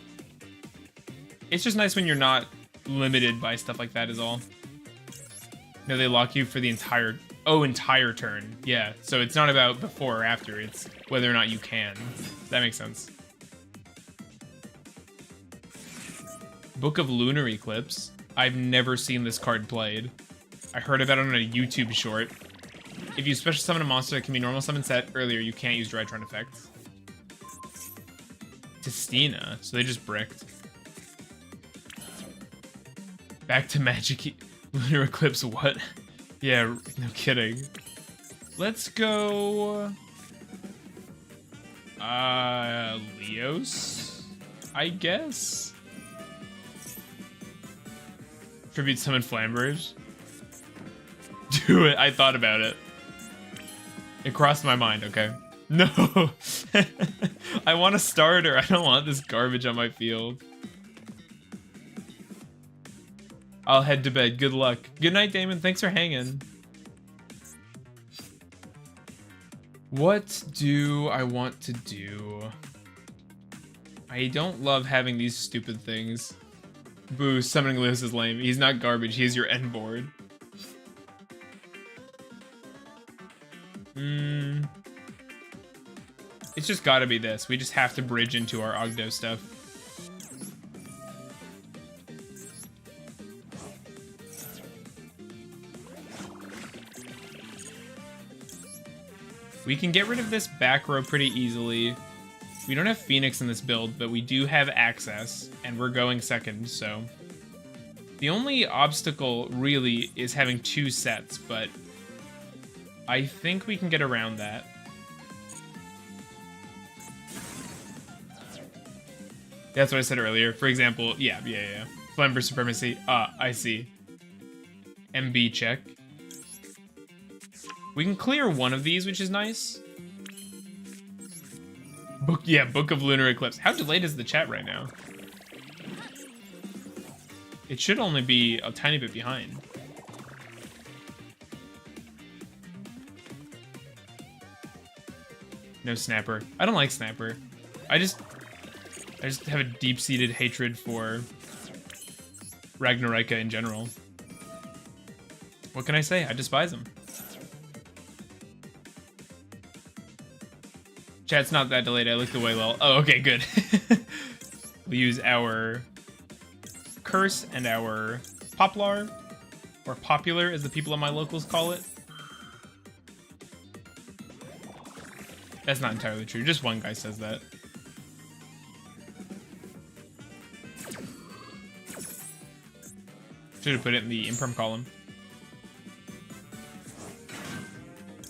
It's just nice when you're not limited by stuff like that is all. No, they lock you for the entire... Oh, entire turn. Yeah, so it's not about before or after. It's whether or not you can. That makes sense. Book of Lunar Eclipse. I've never seen this card played. I heard about it on a YouTube short. If you special summon a monster that can be normal summon set earlier, you can't use Drytron effects. Testina, so they just bricked. Back to Magic Lunar Eclipse, what? Yeah, no kidding. Let's go... Leos, I guess? Tribute summon Flamberge. Do it. I thought about it. It crossed my mind, okay? No! I want a starter. I don't want this garbage on my field. I'll head to bed. Good luck. Good night, Damon. Thanks for hanging. What do I want to do? I don't love having these stupid things. Boo, summoning Lewis is lame. He's not garbage. He's your end board. It's just gotta be this. We just have to bridge into our Ogdo stuff. We can get rid of this back row pretty easily. We don't have Phoenix in this build, but we do have access, and we're going second, so... The only obstacle, really, is having 2 sets, but... I think we can get around that. That's what I said earlier. For example, yeah. Flamber Supremacy. I see. MB check. We can clear one of these, which is nice. Book of Lunar Eclipse. How delayed is the chat right now? It should only be a tiny bit behind. No Snapper. I don't like Snapper. I just have a deep-seated hatred for Ragnarika in general. What can I say? I despise him. Chat's not that delayed. I looked away well. Oh, okay, good. We use our Curse and our Poplar, or Popular, as the people on my locals call it. That's not entirely true. Just one guy says that. Should have put it in the imperm column.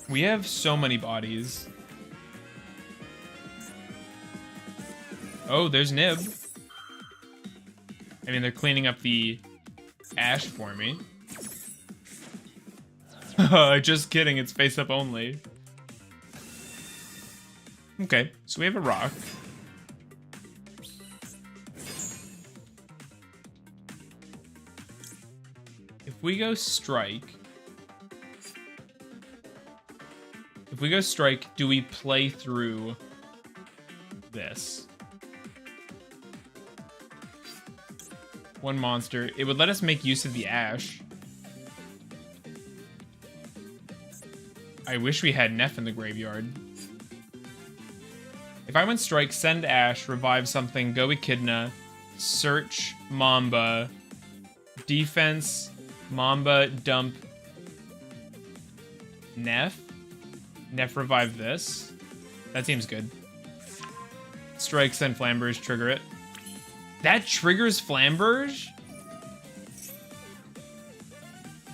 We have so many bodies. Oh, there's Nib. I mean, they're cleaning up the ash for me. Just kidding, it's face up only. Okay, so we have a rock. If we go strike... do we play through this? One monster. It would let us make use of the ash. I wish we had Neff in the graveyard. If I went strike, send ash, revive something, go Echidna, search Mamba, defense, Mamba, dump, Neff. Neff revive this. That seems good. Strike, send Flamberge, trigger it. That triggers Flamberge?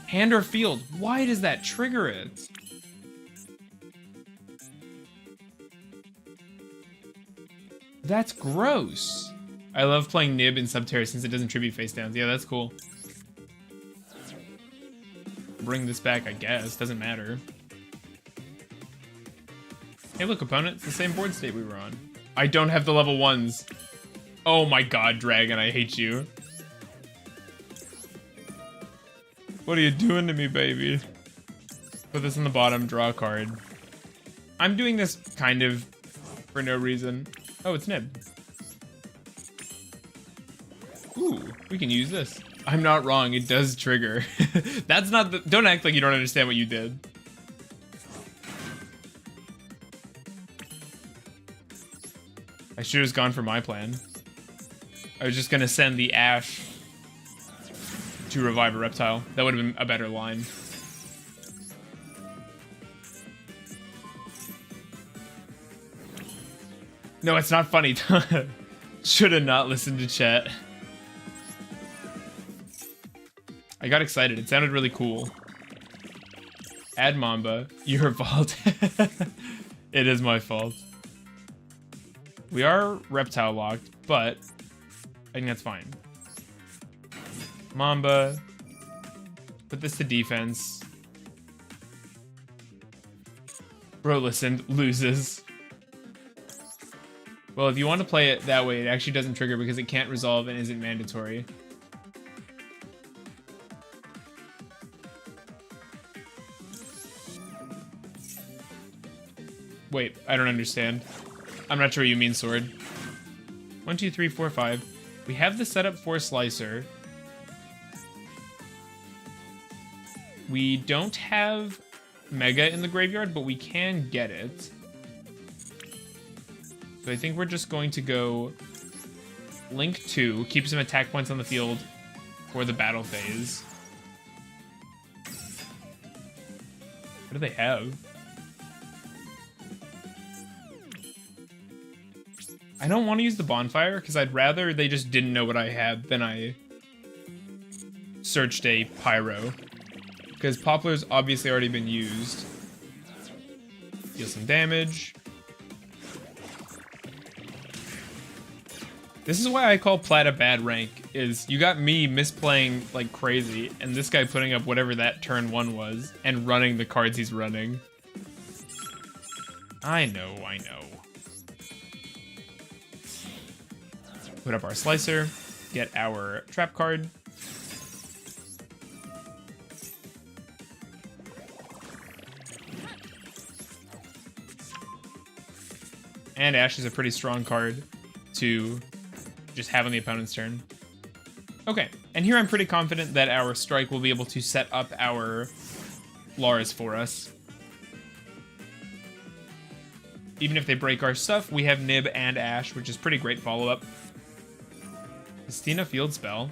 Hand or field? Why does that trigger it? That's gross. I love playing Nib in Subterra since it doesn't tribute face downs. Yeah, that's cool. Bring this back, I guess. Doesn't matter. Hey, look, opponent. It's the same board state we were on. I don't have the level 1s. Oh my god, Dragon, I hate you. What are you doing to me, baby? Put this in the bottom, draw a card. I'm doing this kind of for no reason. Oh, it's Nib. Ooh, we can use this. I'm not wrong, it does trigger. That's not the... Don't act like you don't understand what you did. I should have just gone for my plan. I was just gonna send the Ash to revive a reptile. That would have been a better line. No, it's not funny. Should have not listened to chat. I got excited. It sounded really cool. Add Mamba. Your fault. It is my fault. We are reptile locked, but I think that's fine. Mamba, Put this to defense. Bro, listen, loses. Well, if you want to play it that way, it actually doesn't trigger because it can't resolve and isn't mandatory. Wait, I don't understand. I'm not sure what you mean, sword. 1, 2, 3, 4, 5. We have the setup for Slicer. We don't have Mega in the graveyard, but we can get it. So I think we're just going to go Link 2, keep some attack points on the field for the battle phase. What do they have? I don't want to use the bonfire because I'd rather they just didn't know what I had than I searched a pyro. Because Poplar's obviously already been used. Deal some damage. This is why I call Plat a bad rank, is you got me misplaying like crazy, and this guy putting up whatever that turn 1 was, and running the cards he's running. I know. Put up our Slicer, get our trap card. And Ash is a pretty strong card to just have on the opponent's turn. Okay, and here I'm pretty confident that our strike will be able to set up our Laras for us. Even if they break our stuff, we have Nib and Ash, which is pretty great follow-up. Sistina Field Spell.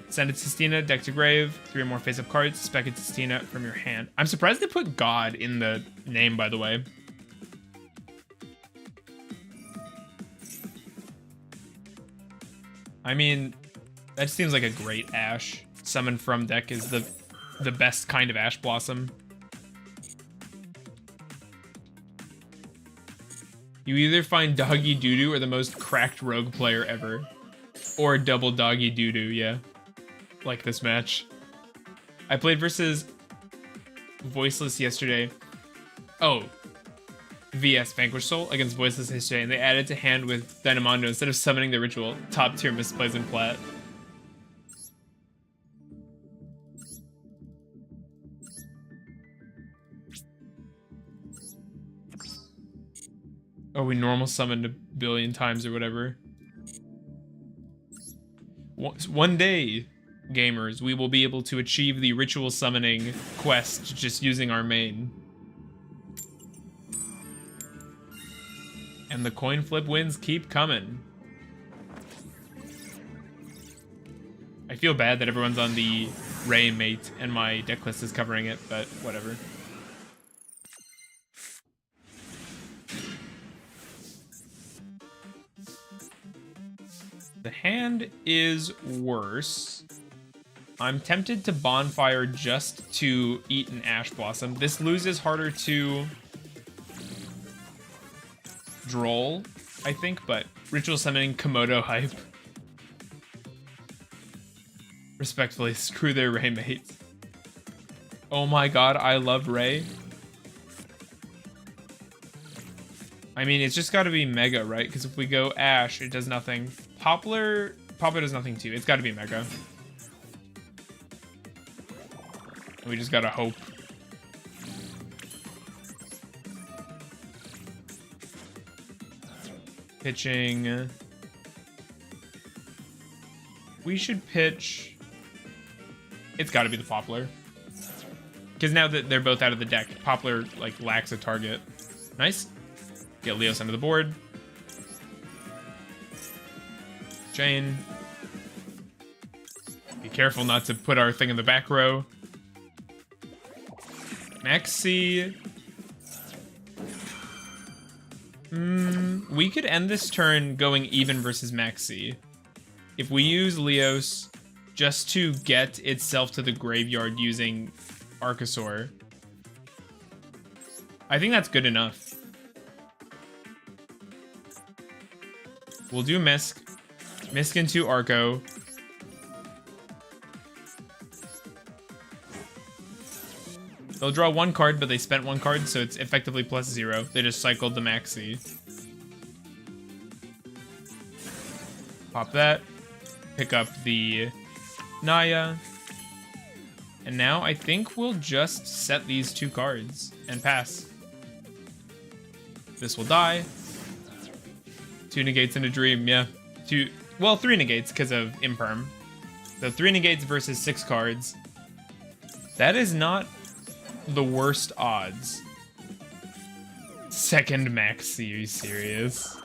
Send it to Sistina, deck to grave, 3 or more face-up cards, spec it to Sistina from your hand. I'm surprised they put God in the name, by the way. I mean, that seems like a great Ash. Summon from deck is the best kind of Ash Blossom. You either find Doggy Doodoo or the most cracked rogue player ever. Or double Doggy Doodoo, yeah. Like this match. I played versus Voiceless yesterday. Oh. VS Vanquish Soul against Voiceless yesterday, and they added to hand with Dynamondo instead of summoning the ritual. Top tier misplays in Plat. Oh, we normal summoned a billion times or whatever. One day, gamers, we will be able to achieve the ritual summoning quest just using our main. And the coin flip wins keep coming. I feel bad that everyone's on the Ray mate and my deck list is covering it, but whatever. The hand is worse. I'm tempted to Bonfire just to eat an Ash Blossom. This loses harder to Droll, I think, but Ritual Summoning Komodo hype. Respectfully, screw their Ray mates. Oh my god, I love Ray. I mean, it's just gotta be Mega, right? Because if we go Ash, it does nothing. Poplar does nothing too. It's gotta be Mega. We just gotta hope. Pitching. We should pitch. It's gotta be the Poplar. Because now that they're both out of the deck, Poplar like lacks a target. Nice. Get Leos under the board. Chain. Be careful not to put our thing in the back row. Maxi. We could end this turn going even versus Maxi. If we use Leos just to get itself to the graveyard using Archosaur, I think that's good enough. We'll do Misk. Misk into Arco. They'll draw 1 card, but they spent 1 card, so it's effectively +0. They just cycled the maxi. Pop that. Pick up the Naya. And now I think we'll just set these 2 cards and pass. This will die. 2 negates and a dream, yeah. 3 negates because of imperm. So 3 negates versus 6 cards. That is not the worst odds. Second maxi, are you serious?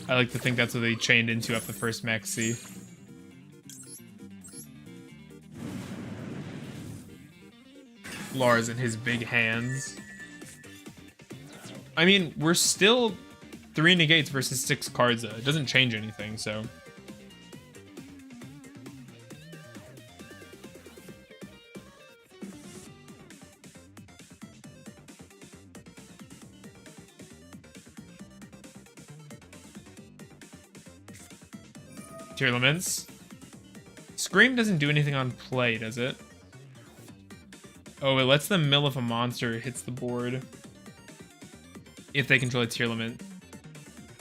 I like to think that's what they chained into up the first maxi. Lars and his big hands. I mean, we're still 3 negates versus 6 cards. It doesn't change anything, so. Tier limits. Scream doesn't do anything on play, does it? Oh, it lets them mill if a monster hits the board. If they control a tier limit.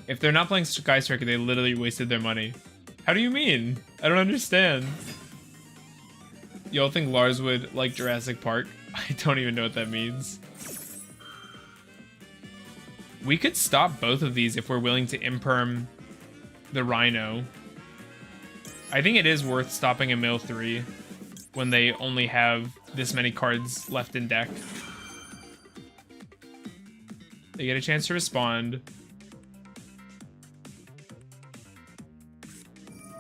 If they're not playing Sky Striker, they literally wasted their money. How do you mean? I don't understand. Y'all think Lars would like Jurassic Park? I don't even know what that means. We could stop both of these if we're willing to imperm the Rhino. I think it is worth stopping a mill 3 when they only have this many cards left in deck. They get a chance to respond.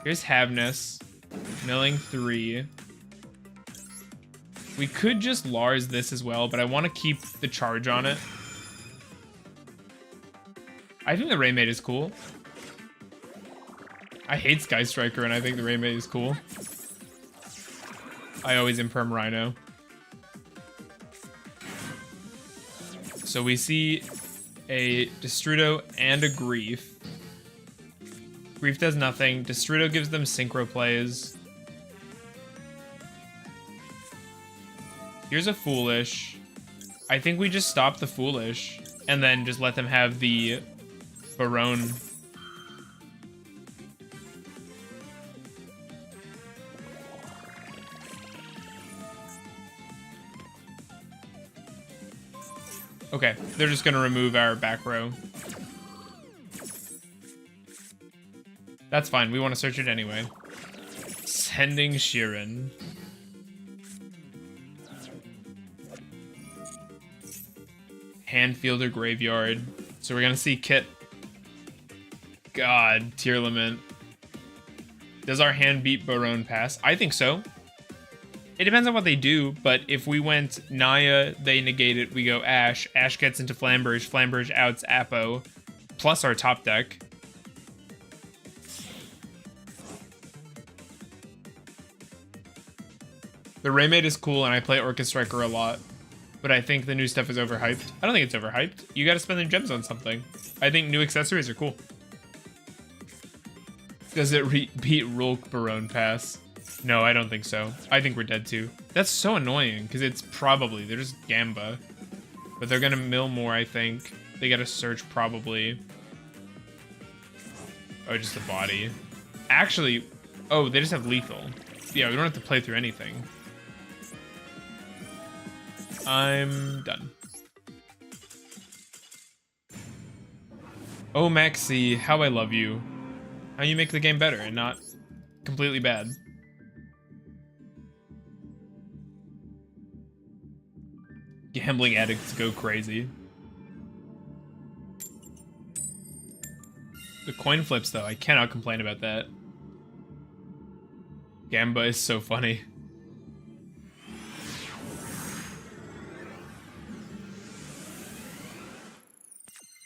Here's Havness. Milling 3. We could just Lars this as well, but I want to keep the charge on it. I think the Raymate is cool. I hate Sky Striker, and I think the Raymate is cool. I always imperm Rhino. So we see a Destrudo and a Grief. Grief does nothing. Destrudo gives them synchro plays. Here's a Foolish. I think we just stop the Foolish and then just let them have the Barone. Okay, they're just gonna remove our back row. That's fine, we want to search it anyway. Sending Sheeran. Handfielder Graveyard. So we're gonna see Kit. God, tier limit. Does our hand beat Barone pass? I think so. It depends on what they do, but if we went Naya, they negate it, we go Ash. Ash gets into Flamberge, Flamberge outs Apo, plus our top deck. The Raymate is cool, and I play Orchid Striker a lot, but I think the new stuff is overhyped. I don't think it's overhyped. You gotta spend the gems on something. I think new accessories are cool. Does it beat Rulk Barone pass? No, I don't think so. I think we're dead too. That's so annoying, because it's probably, they're just Gamba. But they're gonna mill more, I think. They gotta search probably. Oh, just the body. Actually, oh, they just have lethal. Yeah, we don't have to play through anything. I'm done. Oh, Maxi, how I love you. How you make the game better and not completely bad. Gambling addicts go crazy. The coin flips, though, I cannot complain about that. Gamba is so funny.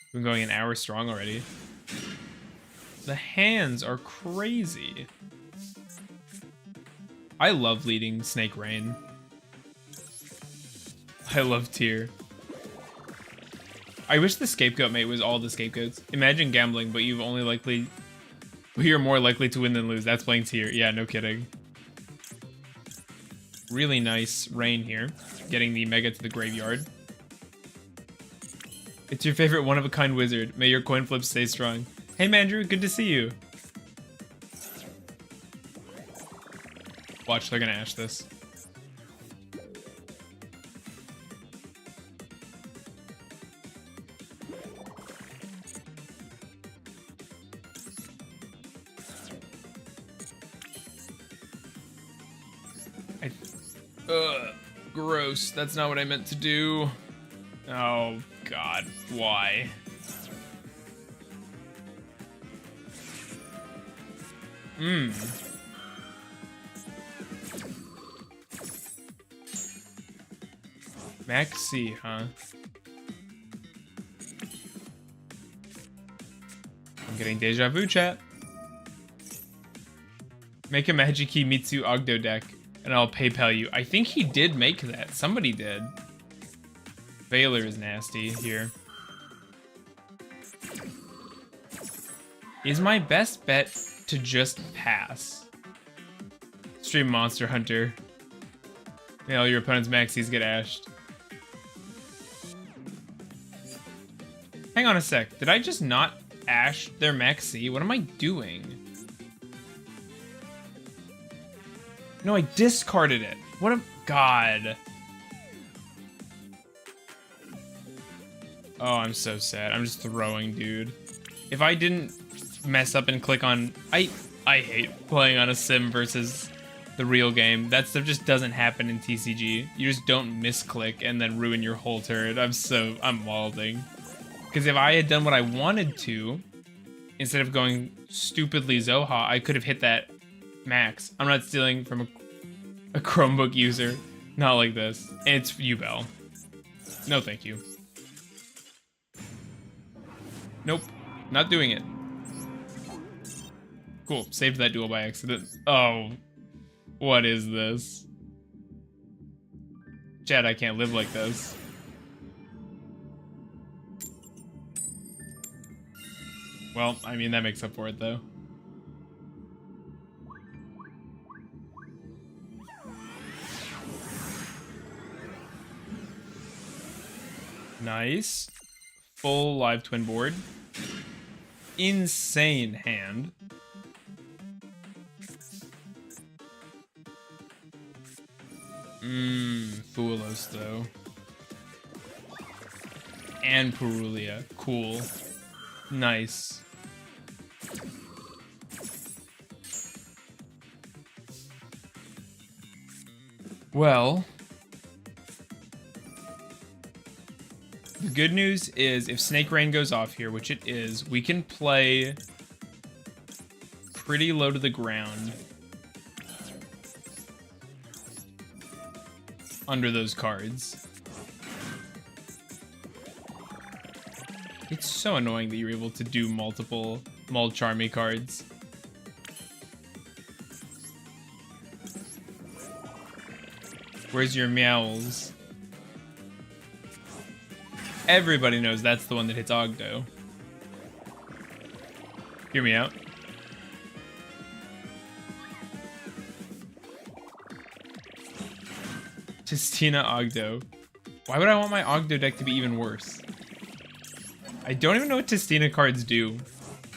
We've been going an hour strong already. The hands are crazy. I love leading Snake Rain. I love Tier. I wish the scapegoat mate was all the scapegoats. Imagine gambling, but you're more likely to win than lose. That's playing Tier. Yeah, no kidding. really nice rain here, getting the Mega to the graveyard. It's your favorite one-of-a-kind wizard. May your coin flip stay strong. Hey, Mandrew, good to see you. Watch, they're gonna Ash this. Gross. That's not what I meant to do. Oh, God. Why? Maxi, huh? I'm getting deja vu, chat. Make a Magic-Key Mitsu Ogdoadic, and I'll PayPal you. I think he did make that. Somebody did. Veiler is nasty here. Is my best bet to just pass? Stream Monster Hunter. May all your opponent's maxis get ashed. Hang on a sec. Did I just not ash their maxi? What am I doing? No, I discarded it. What a... God. Oh, I'm so sad. I'm just throwing, dude. If I didn't mess up and click on... I hate playing on a sim versus the real game. That stuff just doesn't happen in TCG. You just don't misclick and then ruin your whole turn. I'm walding. Because if I had done what I wanted to, instead of going stupidly Zoha, I could have hit that max. I'm not stealing from a Chromebook user. Not like this. And it's Ubel. No, thank you. Nope. Not doing it. Cool. Saved that duel by accident. Oh. What is this? Chad, I can't live like this. Well, I mean, that makes up for it, though. Nice. Full live twin board. Insane hand. Fuelos, though. And Purulia. Cool. Nice. Well, the good news is if Snake Rain goes off here, which it is, we can play pretty low to the ground under those cards. It's so annoying that you're able to do multiple Charmy cards. Where's your Meowls? Everybody knows that's the one that hits Ogdo. Hear me out. Tistina Ogdo. Why would I want my Ogdo deck to be even worse? I don't even know what Tistina cards do.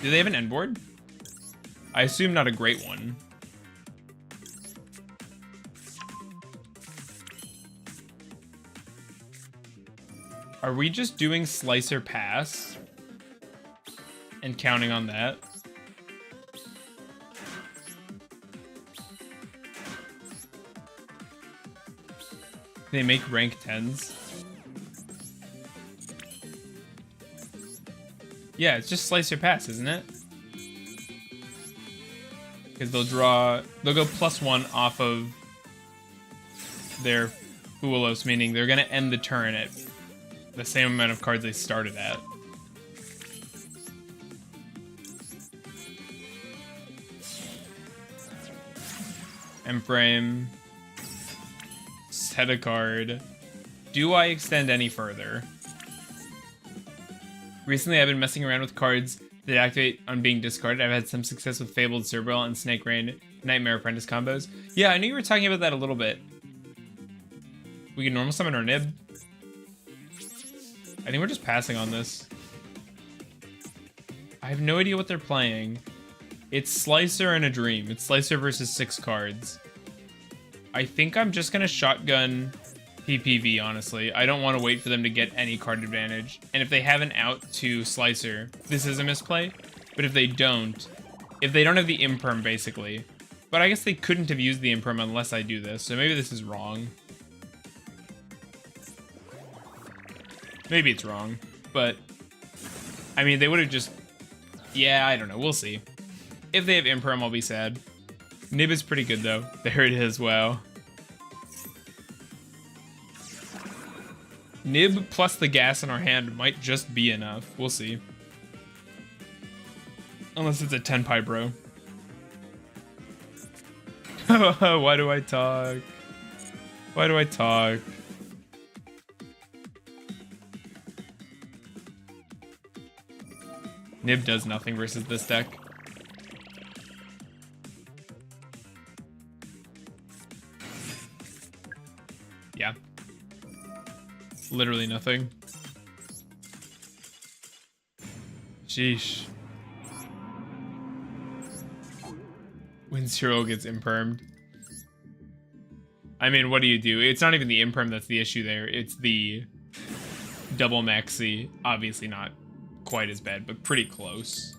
Do they have an end board? I assume not a great one. Are we just doing Slicer Pass and counting on that? They make rank 10s. Yeah, it's just Slicer Pass, isn't it? Because they'll go +1 off of their Fuelos, meaning they're gonna end the turn at the same amount of cards they started at. Emframe. Set a card. Do I extend any further? Recently, I've been messing around with cards that activate on being discarded. I've had some success with Fabled Cerebral and Snake Rain Nightmare Apprentice combos. Yeah, I knew you were talking about that a little bit. We can normal summon our Nib. I think we're just passing on this. I have no idea what they're playing. It's Slicer and a Dream. It's Slicer versus 6 cards. I think I'm just gonna shotgun PPV, honestly. I don't want to wait for them to get any card advantage. And if they have an out to Slicer, this is a misplay. But if they don't have the Imperm, basically. But I guess they couldn't have used the Imperm unless I do this, so maybe this is wrong. Maybe it's wrong, but I mean, they would have just, yeah, I don't know. We'll see. If they have Imperm, I'll be sad. Nib is pretty good, though. There it is. Wow. Nib plus the gas in our hand might just be enough. We'll see. Unless it's a 10 pie bro. Why do I talk? Why do I talk? Nib does nothing versus this deck. Yeah. Literally nothing. Sheesh. When Cyril gets impermed. I mean, what do you do? It's not even the imperm that's the issue there. It's the double maxi. Obviously not quite as bad, but pretty close.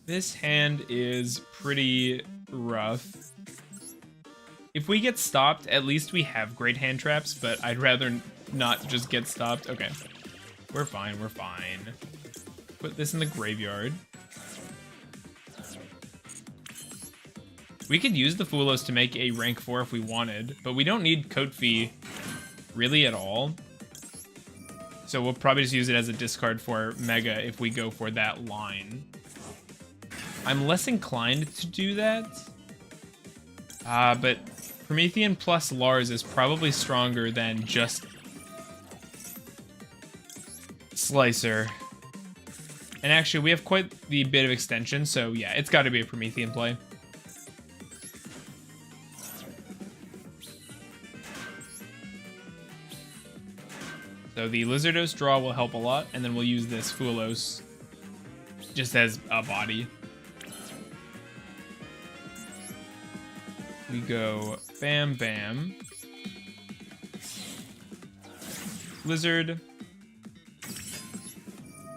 This hand is pretty rough. If we get stopped, at least we have great hand traps, but I'd rather not just get stopped. Okay. We're fine, we're fine. Put this in the graveyard. We could use the Fulos to make a rank 4 if we wanted, but we don't need Kotfi really at all. So we'll probably just use it as a discard for Mega if we go for that line. I'm less inclined to do that. But Promethean plus Lars is probably stronger than just Slicer. And actually, we have quite the bit of extension, so yeah, it's got to be a Promethean play. So the Lizardos draw will help a lot, and then we'll use this Fulos just as a body. We go bam, bam. Lizard.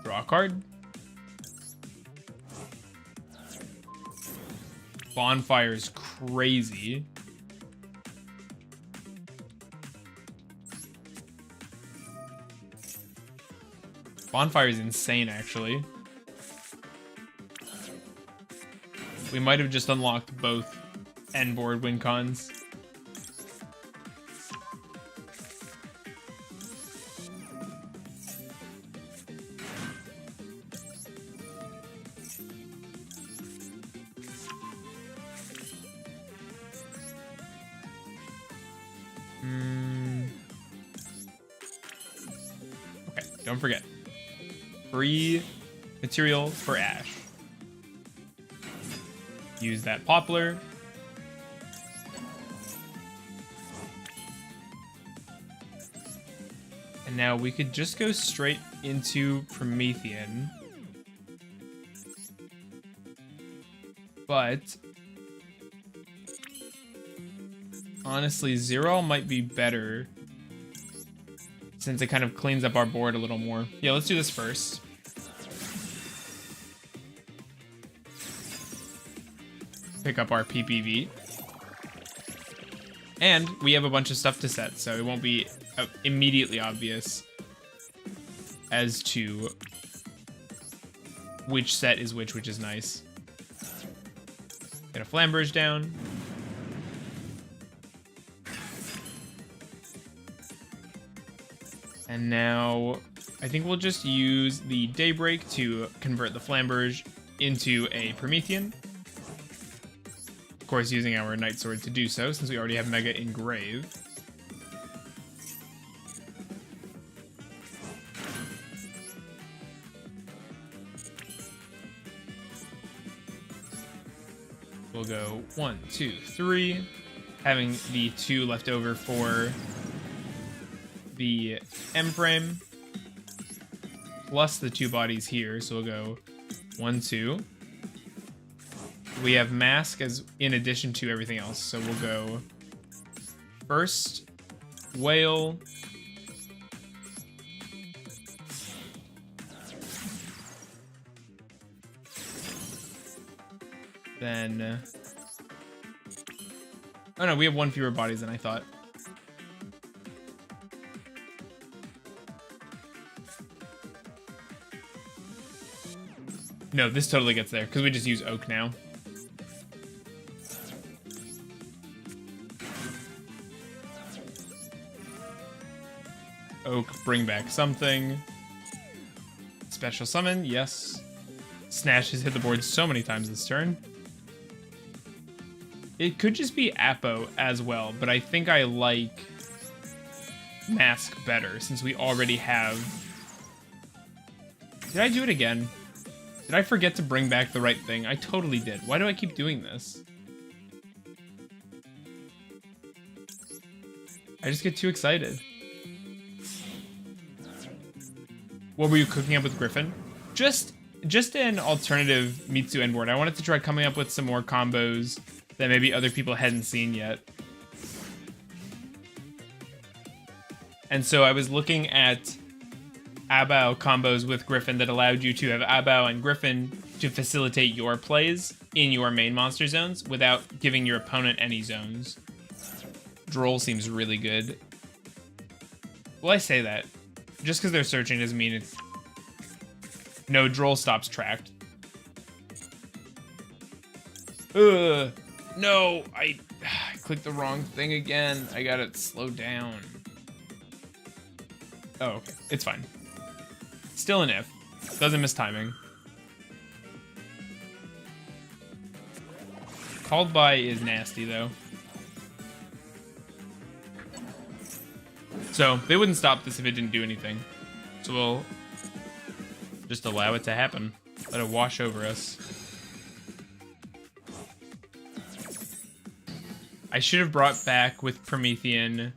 Draw a card. Bonfire's crazy. Bonfire is insane, actually. We might have just unlocked both end board win cons. Okay, don't forget. Free material for Ash. Use that Poplar. And now we could just go straight into Promethean. But honestly, Zero might be better since it kind of cleans up our board a little more. Yeah, let's do this first. Pick up our PPV. And we have a bunch of stuff to set, so it won't be immediately obvious as to which set is which is nice. Get a Flamberge down. And now I think we'll just use the Daybreak to convert the Flamberge into a Promethean. Of course, using our Night Sword to do so, since we already have Mega Engrave. We'll go 1, 2, 3, having the 2 left over for the M-frame, plus the 2 bodies here. So we'll go 1, 2. We have mask as in addition to everything else. So we'll go first whale, then oh no, we have 1 fewer bodies than I thought. No, this totally gets there because we just use oak now. Oak, bring back something. Special summon, yes. Snash has hit the board so many times this turn. It could just be Apo as well, but I think I like Mask better since we already have... Did I do it again? Did I forget to bring back the right thing? I totally did. Why do I keep doing this? I just get too excited. What were you cooking up with Griffin? Just an alternative Mitsu end board. I wanted to try coming up with some more combos that maybe other people hadn't seen yet. And so I was looking at Abao combos with Griffin that allowed you to have Abao and Griffin to facilitate your plays in your main monster zones without giving your opponent any zones. Droll seems really good. Well, I say that. Just because they're searching doesn't mean it's... No, Droll stops tracked. Ugh. No, I clicked the wrong thing again. I got it slowed down. Oh, okay. It's fine. Still an if. Doesn't miss timing. Called by is nasty, though. So, they wouldn't stop this if it didn't do anything. So we'll just allow it to happen. Let it wash over us. I should have brought back with Promethean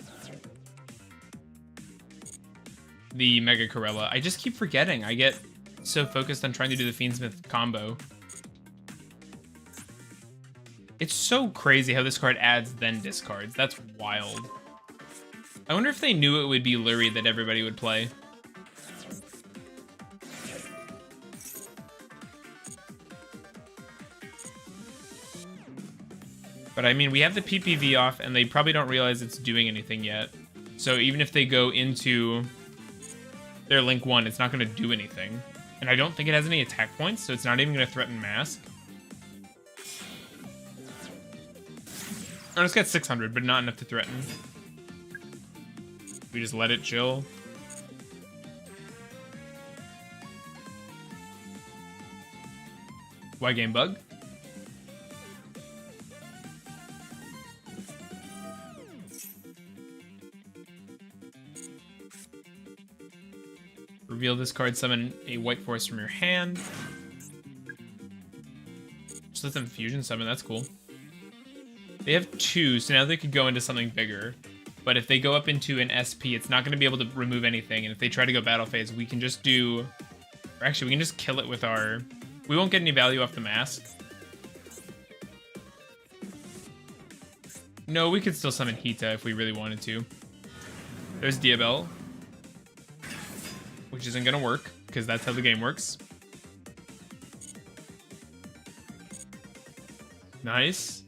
the Mega Corella. I just keep forgetting. I get so focused on trying to do the Fiendsmith combo. It's so crazy how this card adds then discards. That's wild. I wonder if they knew it would be Lurie that everybody would play. But I mean, we have the PPV off, and they probably don't realize it's doing anything yet. So even if they go into their Link 1, it's not going to do anything. And I don't think it has any attack points, so it's not even going to threaten Mask. Oh, it's got 600, but not enough to threaten. We just let it chill. Why game bug? Reveal this card, summon a white force from your hand. Just let them fusion summon, that's cool. They have 2, so now they could go into something bigger. But if they go up into an SP, it's not going to be able to remove anything. And if they try to go battle phase, we can just do... Or actually, we can just kill it with our... We won't get any value off the Mask. No, we could still summon Hita if we really wanted to. There's Diabell. Which isn't going to work, because that's how the game works. Nice.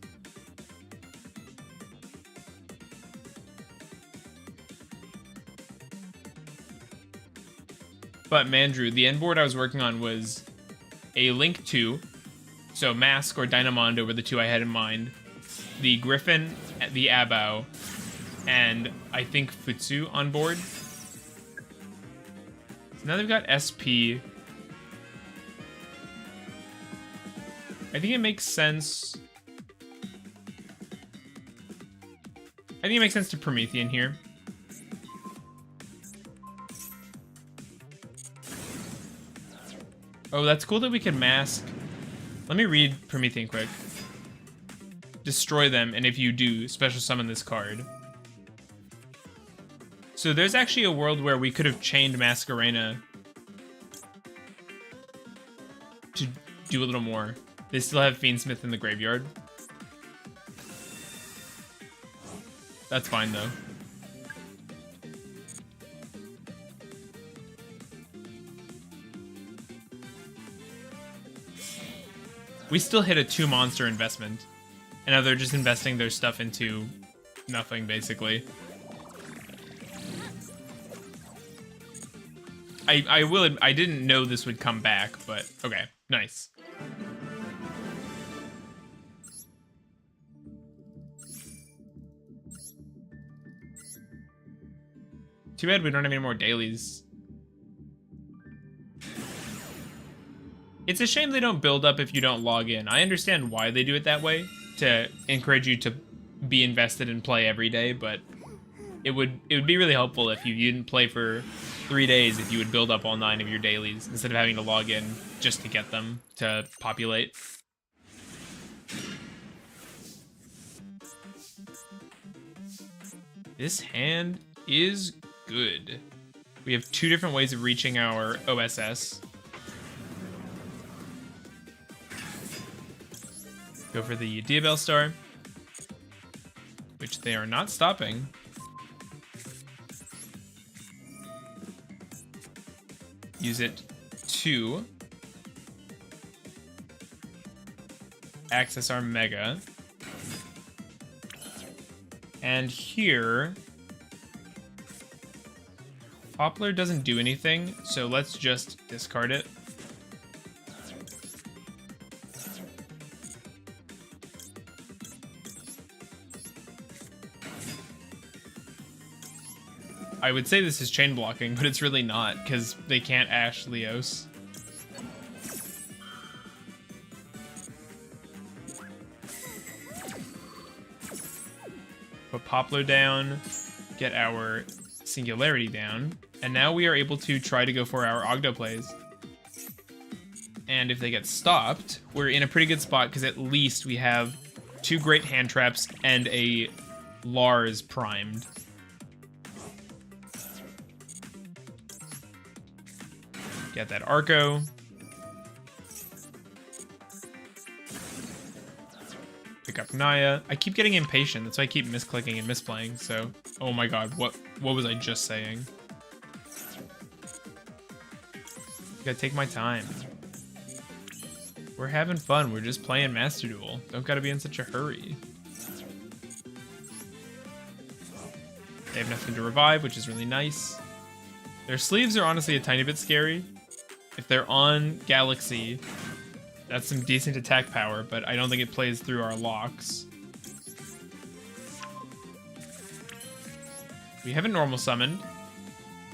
But Mandrew, the end board I was working on was a Link 2, so Mask or Dynamondo were the 2 I had in mind, the Griffin, the Abao, and I think Futsu on board. So now they've got SP. I think it makes sense. I think it makes sense to Promethean here. Oh, that's cool that we can mask. Let me read Promethean quick. destroy them, and if you do, special summon this card. So there's actually a world where we could have chained Masquerena to do a little more. They still have Fiendsmith in the graveyard. That's fine, though. We still hit a 2-monster investment. And now they're just investing their stuff into nothing, basically. I didn't know this would come back, but okay, nice. Too bad we don't have any more dailies. It's a shame they don't build up if you don't log in. I understand why they do it that way, to encourage you to be invested and play every day, but it would be really helpful if you didn't play for 3 days, if you would build up all 9 of your dailies instead of having to log in just to get them to populate. This hand is good. We have 2 different ways of reaching our OSS. Go for the Diabell Star, which they are not stopping. Use it to access our Mega. And here, Poplar doesn't do anything, so let's just discard it. I would say this is chain blocking, but it's really not, because they can't Ash Leos. Put Poplar down, get our Singularity down, and now we are able to try to go for our Ogdo plays. And if they get stopped, we're in a pretty good spot, because at least we have 2 great hand traps and a Lars primed. Get that Arco. Pick up Naya. I keep getting impatient. That's why I keep misclicking and misplaying. So, oh my god, what was I just saying? Gotta take my time. We're having fun. We're just playing Master Duel. Don't gotta be in such a hurry. They have nothing to revive, which is really nice. Their sleeves are honestly a tiny bit scary. If they're on Galaxy, that's some decent attack power, but I don't think it plays through our locks. We haven't normal summoned,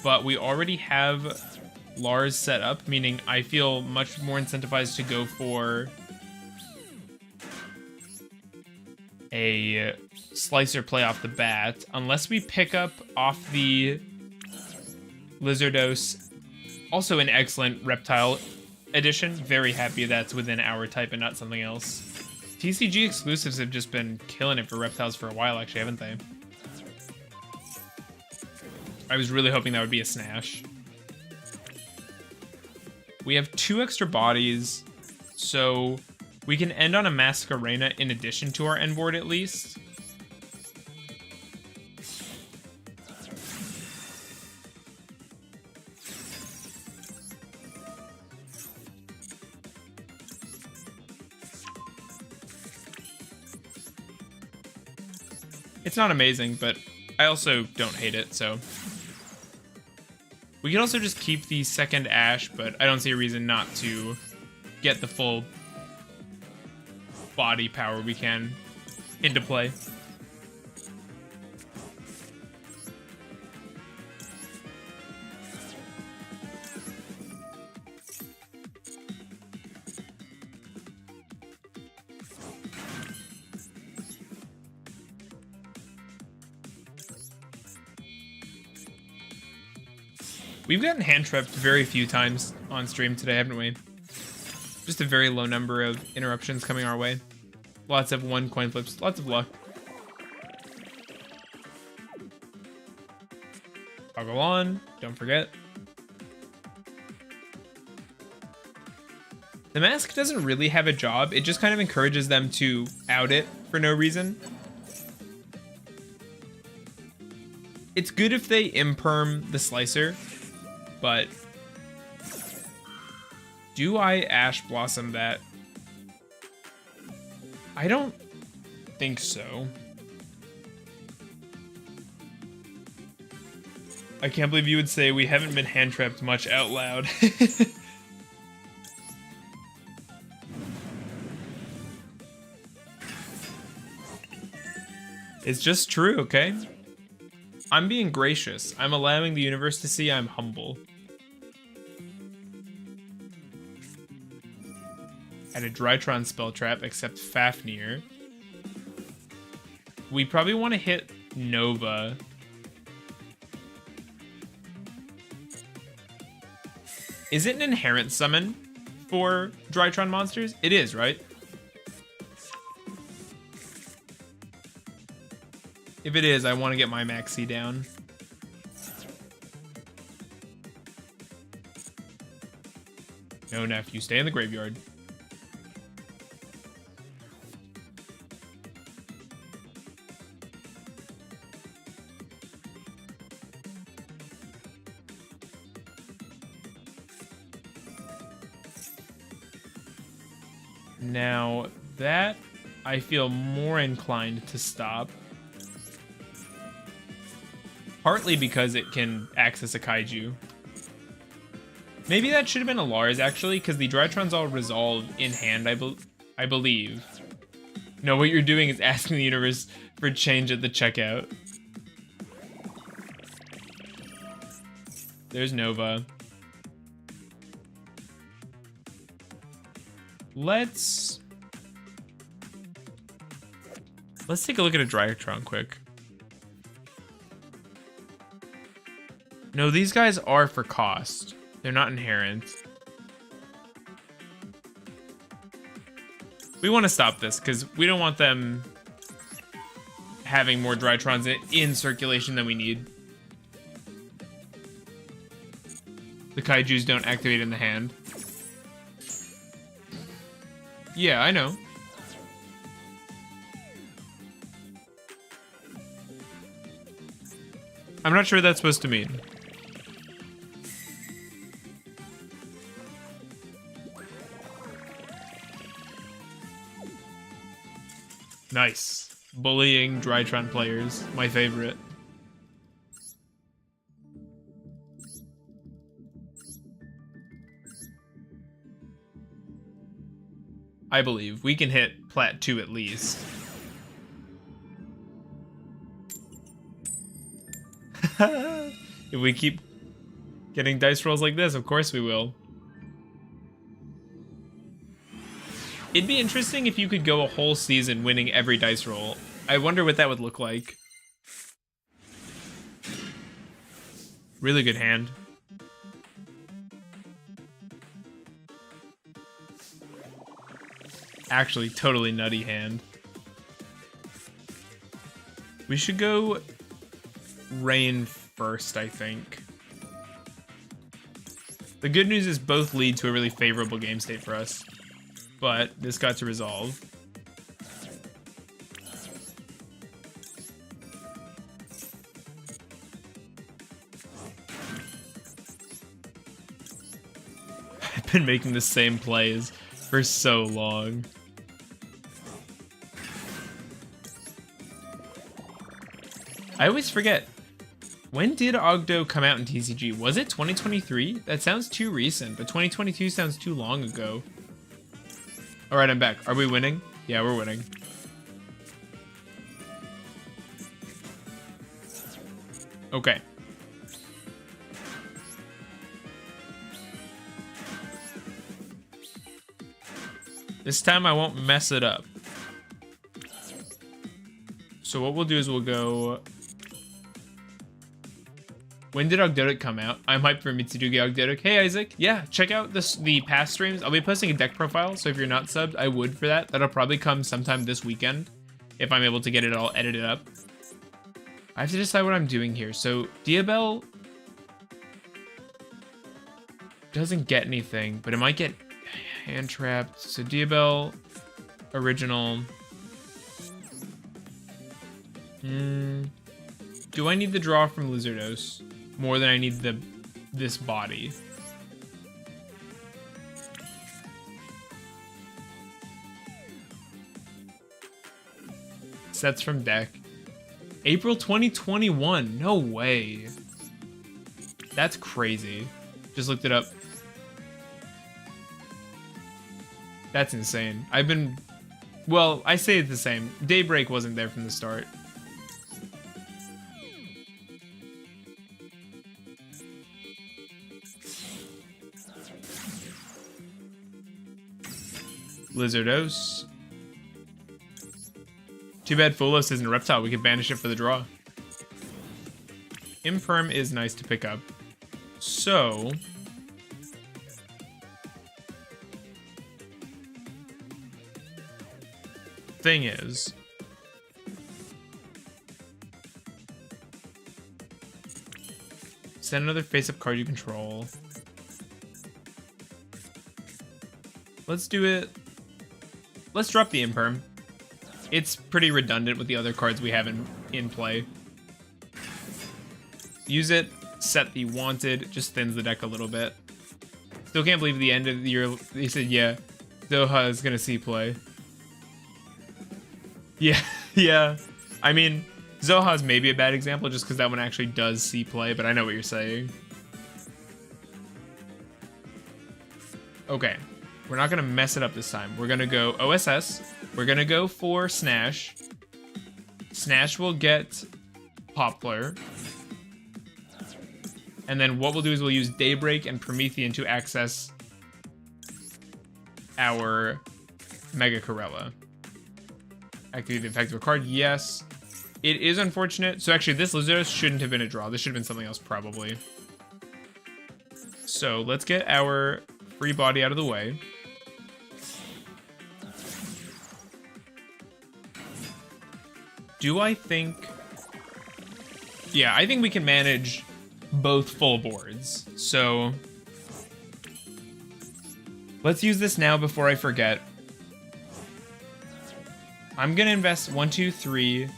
but we already have Lars set up, meaning I feel much more incentivized to go for a Slicer play off the bat, unless we pick up off the Lizardos. Also an excellent Reptile edition. Very happy that's within our type and not something else. TCG exclusives have just been killing it for Reptiles for a while, actually, haven't they? I was really hoping that would be a Snash. We have 2 extra bodies, so we can end on a Masquerena in addition to our end board at least. It's not amazing, but I also don't hate it, so. We can also just keep the second Ash, but I don't see a reason not to get the full body power we can into play. We've gotten hand trapped very few times on stream today, haven't we? Just a very low number of interruptions coming our way. Lots of 1 coin flips. Lots of luck. Toggle on. Don't forget. The mask doesn't really have a job. It just kind of encourages them to out it for no reason. It's good if they imperm the slicer, but do I Ash Blossom that? I don't think so. I can't believe you would say we haven't been hand trapped much out loud. It's just true, okay? I'm being gracious. I'm allowing the universe to see I'm humble. Add a Drytron spell trap, except Fafnir. We probably want to hit Nova. Is it an inherent summon for Drytron monsters? It is, right? If it is, I want to get my maxi down. No, nephew, stay in the graveyard. Now, that I feel more inclined to stop. Partly because it can access a kaiju. Maybe that should have been a Lars, actually, because the Drytrons all resolve in hand, I believe. No, what you're doing is asking the universe for change at the checkout. There's Nova. Let's take a look at a Drytron quick. No, these guys are for cost. They're not inherent. We want to stop this because we don't want them having more Drytrons in circulation than we need. The kaijus don't activate in the hand. Yeah, I know. I'm not sure what that's supposed to mean. Nice. Bullying Drytron players. My favorite. I believe. We can hit Plat 2 at least. If we keep getting dice rolls like this, of course we will. It'd be interesting if you could go a whole season winning every dice roll. I wonder what that would look like. Really good hand. Actually, totally nutty hand. We should go Rain first, I think. The good news is both lead to a really favorable game state for us. But this got to resolve. I've been making the same plays for so long. I always forget. When did Ogdo come out in TCG? Was it 2023? That sounds too recent, but 2022 sounds too long ago. All right, I'm back. Are we winning? Yeah, we're winning. Okay. This time I won't mess it up. So what we'll do is we'll go When did Ogdoadic come out? I'm hyped for Mitsudugi Ogdoadic. Hey, Isaac. Yeah, check out the past streams. I'll be posting a deck profile, so if you're not subbed, I would for that. That'll probably come sometime this weekend, if I'm able to get it all edited up. I have to decide what I'm doing here. So, Diabell doesn't get anything, but it might get hand-trapped. So, Diabell, original. Do I need the draw from Lizardos more than I need this body? Sets from deck. April 2021. No way. That's crazy. Just looked it up. That's insane. Well, I say it's the same. Daybreak wasn't there from the start. Lizardos. Too bad Folos isn't a reptile. We could banish it for the draw. Imperm is nice to pick up. So... thing is... send another face-up card you control. Let's do it... let's drop the Imperm. It's pretty redundant with the other cards we have in play. Use it, set the wanted, just thins the deck a little bit. Still can't believe the end of the year, they said, yeah, Zoha is gonna see play. Yeah, yeah. I mean, Zoha is maybe a bad example just because that one actually does see play, but I know what you're saying. Okay. We're not going to mess it up this time. We're going to go OSS. We're going to go for Snash. Snash will get Poplar. And then what we'll do is we'll use Daybreak and Promethean to access our Mega Corella. Activate the effect of a card. Yes. It is unfortunate. So actually, this Lizardos shouldn't have been a draw. This should have been something else, probably. So let's get our free body out of the way. Do I think... yeah, I think we can manage both full boards. So let's use this now before I forget. I'm going to invest 1, 2, 3.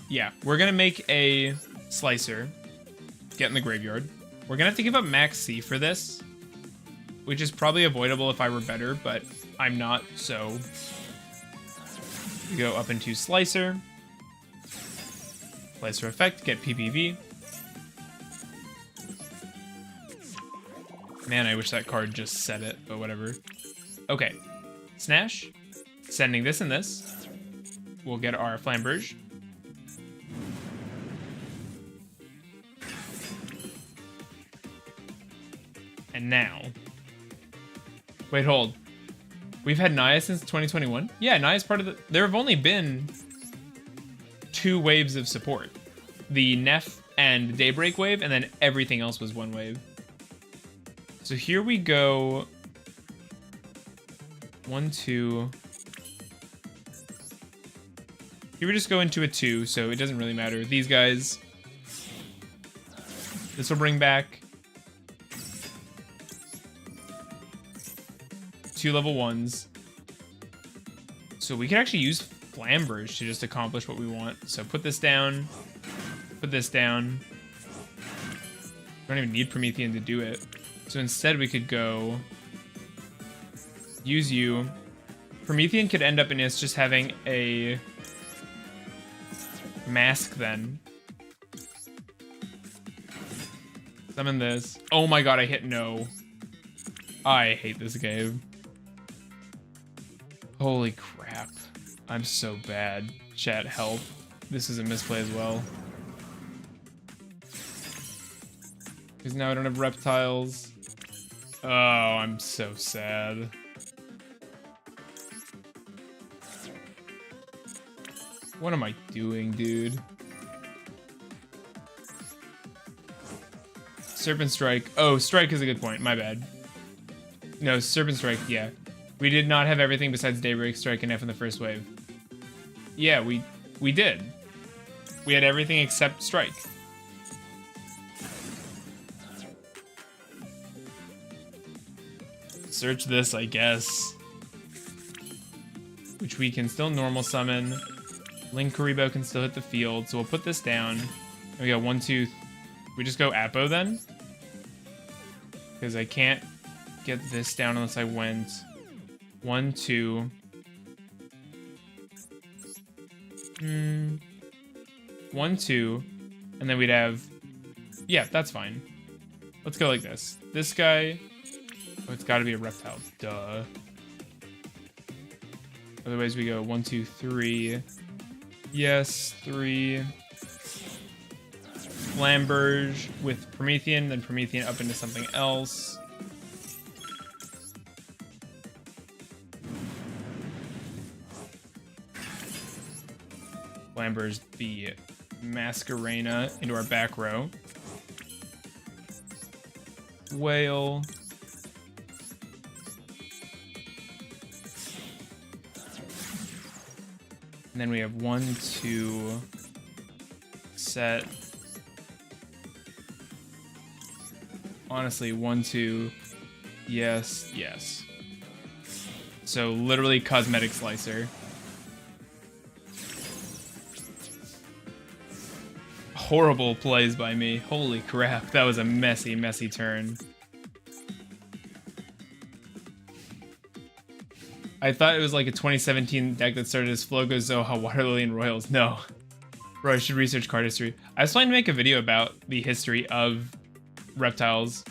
Yeah, we're going to make a Slicer. Get in the graveyard. We're going to have to give up Max C for this, which is probably avoidable if I were better, but I'm not, so we go up into Slicer. Slicer effect, get PPV. Man, I wish that card just said it, but whatever. Okay, Snash. Sending this and this. We'll get our Flamberge. And now... wait, hold. We've had Naya since 2021? Yeah, Naya's part of the... there have only been 2 waves of support. The Neff and Daybreak wave, and then everything else was 1 wave. So here we go. 1, 2. Here we just go into a 2, so it doesn't really matter. These guys. This will bring back 2 level 1s. So we can actually use Flamberge to just accomplish what we want. So put this down. Put this down. We don't even need Promethean to do it. So instead we could go... use you. Promethean could end up in us just having a... mask then. Summon this. Oh my god, I hit no. I hate this game. Holy crap. I'm so bad. Chat, help. This is a misplay as well. Because now I don't have reptiles. Oh, I'm so sad. What am I doing, dude? Serpent Strike. Oh, Strike is a good point. My bad. No, Serpent Strike, yeah. We did not have everything besides Daybreak, Strike, and F in the first wave. Yeah, we did. We had everything except Strike. Search this, I guess. Which we can still normal summon. Link Karibo can still hit the field, so we'll put this down. And we got 1, 2. We just go Apo then? Because I can't get this down unless I went 1, 2. 1, 2. And then we'd have... Yeah, that's fine. Let's go like this. This guy... Oh, it's gotta be a reptile. Duh. Otherwise we go 1, 2, 3. Yes, 3. Flamberge with Promethean, then Promethean up into something else. Flamberge the Masquerena into our back row. Whale. And then we have 1, 2, set. Honestly, 1, 2, yes, yes. So literally cosmetic slicer. Horrible plays by me. Holy crap, that was a messy, messy turn. I thought it was like a 2017 deck that started as Flogo, Zoha, Waterlily, and Royals. No. Bro, I should research card history. I was planning to make a video about the history of reptiles.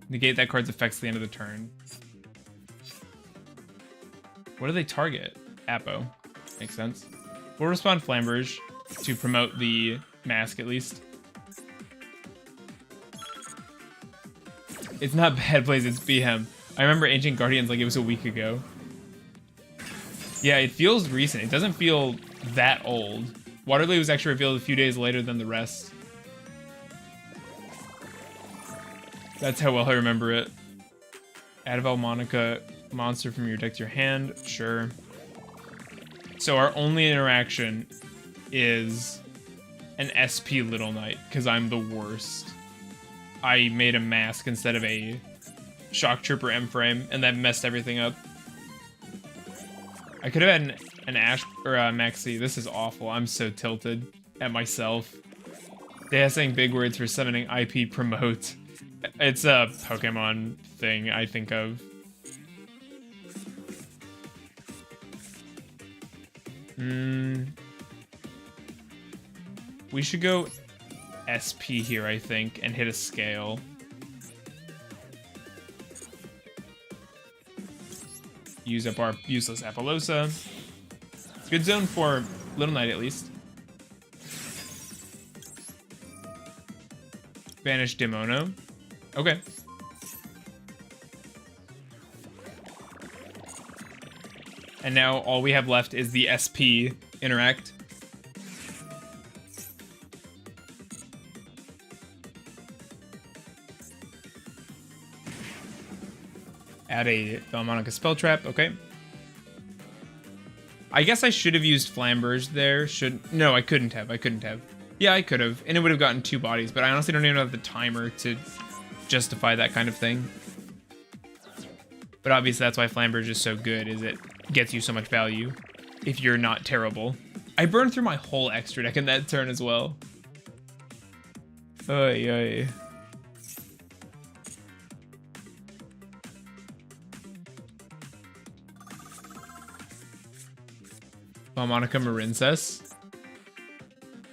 Negate that card's effects at the end of the turn. What do they target? Apo. Makes sense. We'll respond Flamberge to promote the mask at least. It's not bad plays, it's Behem. I remember Ancient Guardians like it was a week ago. Yeah, it feels recent. It doesn't feel that old. Waterlily was actually revealed a few days later than the rest. That's how well I remember it. Add Monica monster from your deck to your hand. Sure. So our only interaction is an SP Little Knight, because I'm the worst. I made a mask instead of a Shock Trooper M-Frame, and that messed everything up. I could have had an Ash or a Maxi. This is awful. I'm so tilted at myself. They are saying big words for summoning IP promote. It's a Pokemon thing I think of. We should go SP here, I think, and hit a scale. Use up our useless Apollosa. Good zone for Little Knight, at least. Banish Demono. Okay. And now all we have left is the SP interact. Add a Valmonica Spell Trap, okay. I guess I should have used Flamberge there. No, I couldn't have. Yeah, I could have, and it would have gotten 2 bodies, but I honestly don't even have the timer to justify that kind of thing. But obviously that's why Flamberge is so good, is it gets you so much value if you're not terrible. I burned through my whole extra deck in that turn as well. Oy, oy. Valmonica Marincess.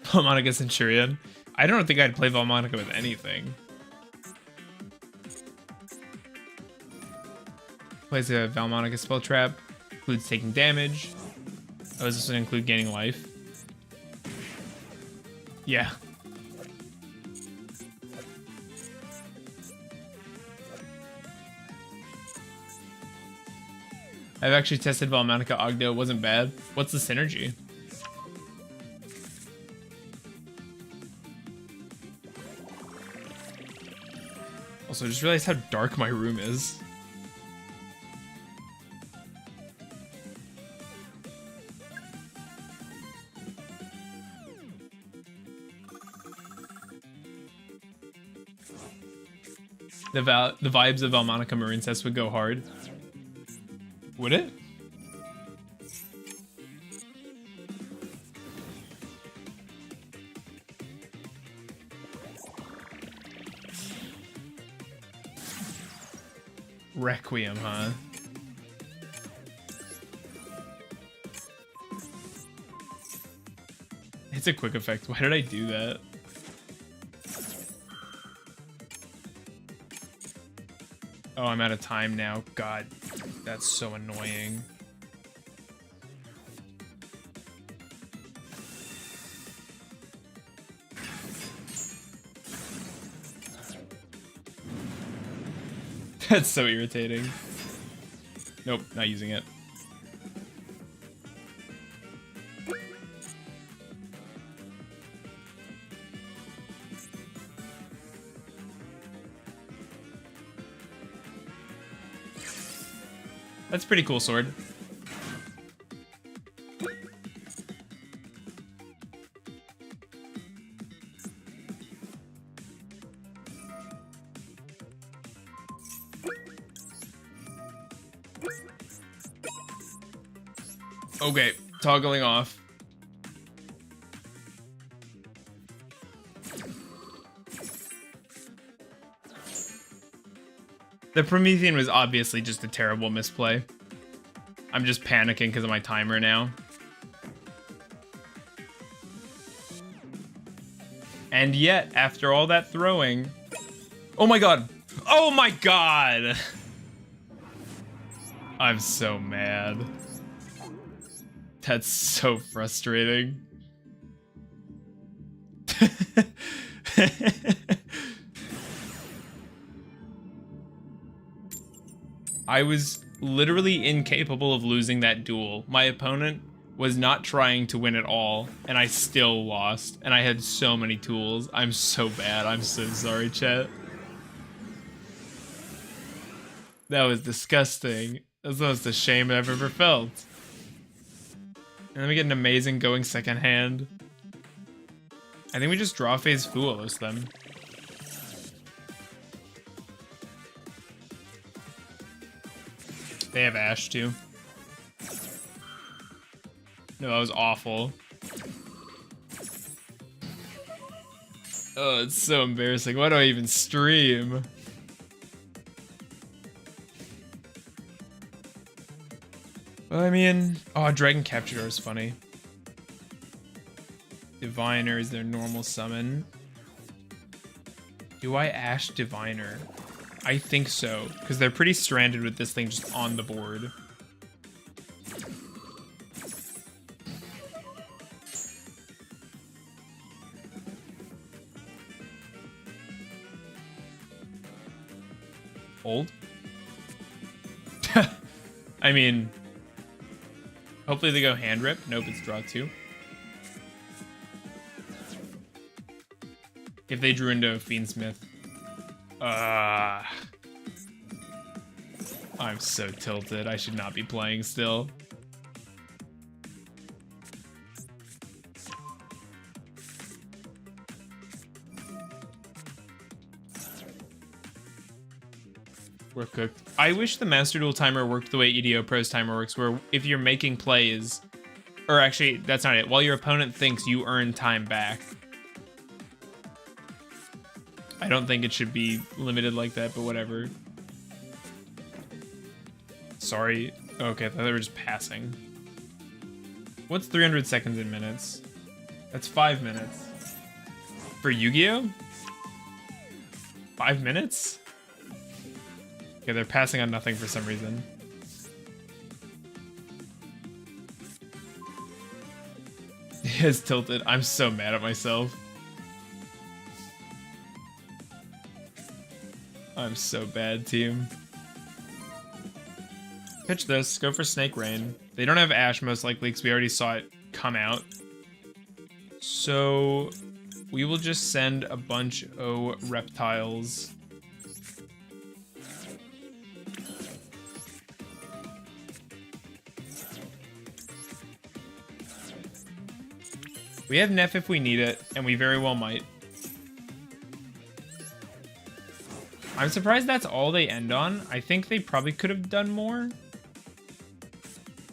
Valmonica Centurion. I don't think I'd play Valmonica with anything. Plays a Valmonica Spell Trap. Includes taking damage. Oh, is this going to include gaining life? Yeah. I've actually tested Valmonica Ogdo. It wasn't bad. What's the synergy? Also, I just realized how dark my room is. The vibes of Almonica Marincess would go hard. Would it? Requiem, huh? It's a quick effect. Why did I do that? Oh, I'm out of time now. God, that's so annoying. That's so irritating. Nope, not using it. That's a pretty cool sword. Okay, toggling off. The Promethean was obviously just a terrible misplay. I'm just panicking because of my timer now. And yet, after all that throwing... Oh my god! Oh my god! I'm so mad. That's so frustrating. I was literally incapable of losing that duel. My opponent was not trying to win at all, and I still lost. And I had so many tools. I'm so bad. I'm so sorry, chat. That was disgusting. That's the most ashamed I've ever felt. And then we get an amazing going second hand. I think we just draw phase Fuolos them. They have Ash too. No, that was awful. Oh, it's so embarrassing. Why do I even stream? Well, I mean, oh, Dragon Capturer is funny. Diviner is their normal summon. Do I Ash Diviner? I think so, because they're pretty stranded with this thing just on the board. Old? I mean, hopefully they go hand rip. Nope, it's draw 2. If they drew into a Fiendsmith. I'm so tilted. I should not be playing still. We're cooked. I wish the Master Duel timer worked the way EDO Pro's timer works, where if you're making plays, or actually, that's not it. While your opponent thinks, you earn time back. I don't think it should be limited like that, but whatever. Sorry. Okay, I thought they were just passing. What's 300 seconds in minutes? That's 5 minutes. For Yu-Gi-Oh? 5 minutes? Okay, they're passing on nothing for some reason. It's tilted. I'm so mad at myself. I'm so bad, team. Pitch this. Go for Snake Rain. They don't have Ash, most likely, because we already saw it come out. So we will just send a bunch of reptiles We have Neff if we need it, and we very well might. I'm surprised that's all they end on. I think they probably could have done more.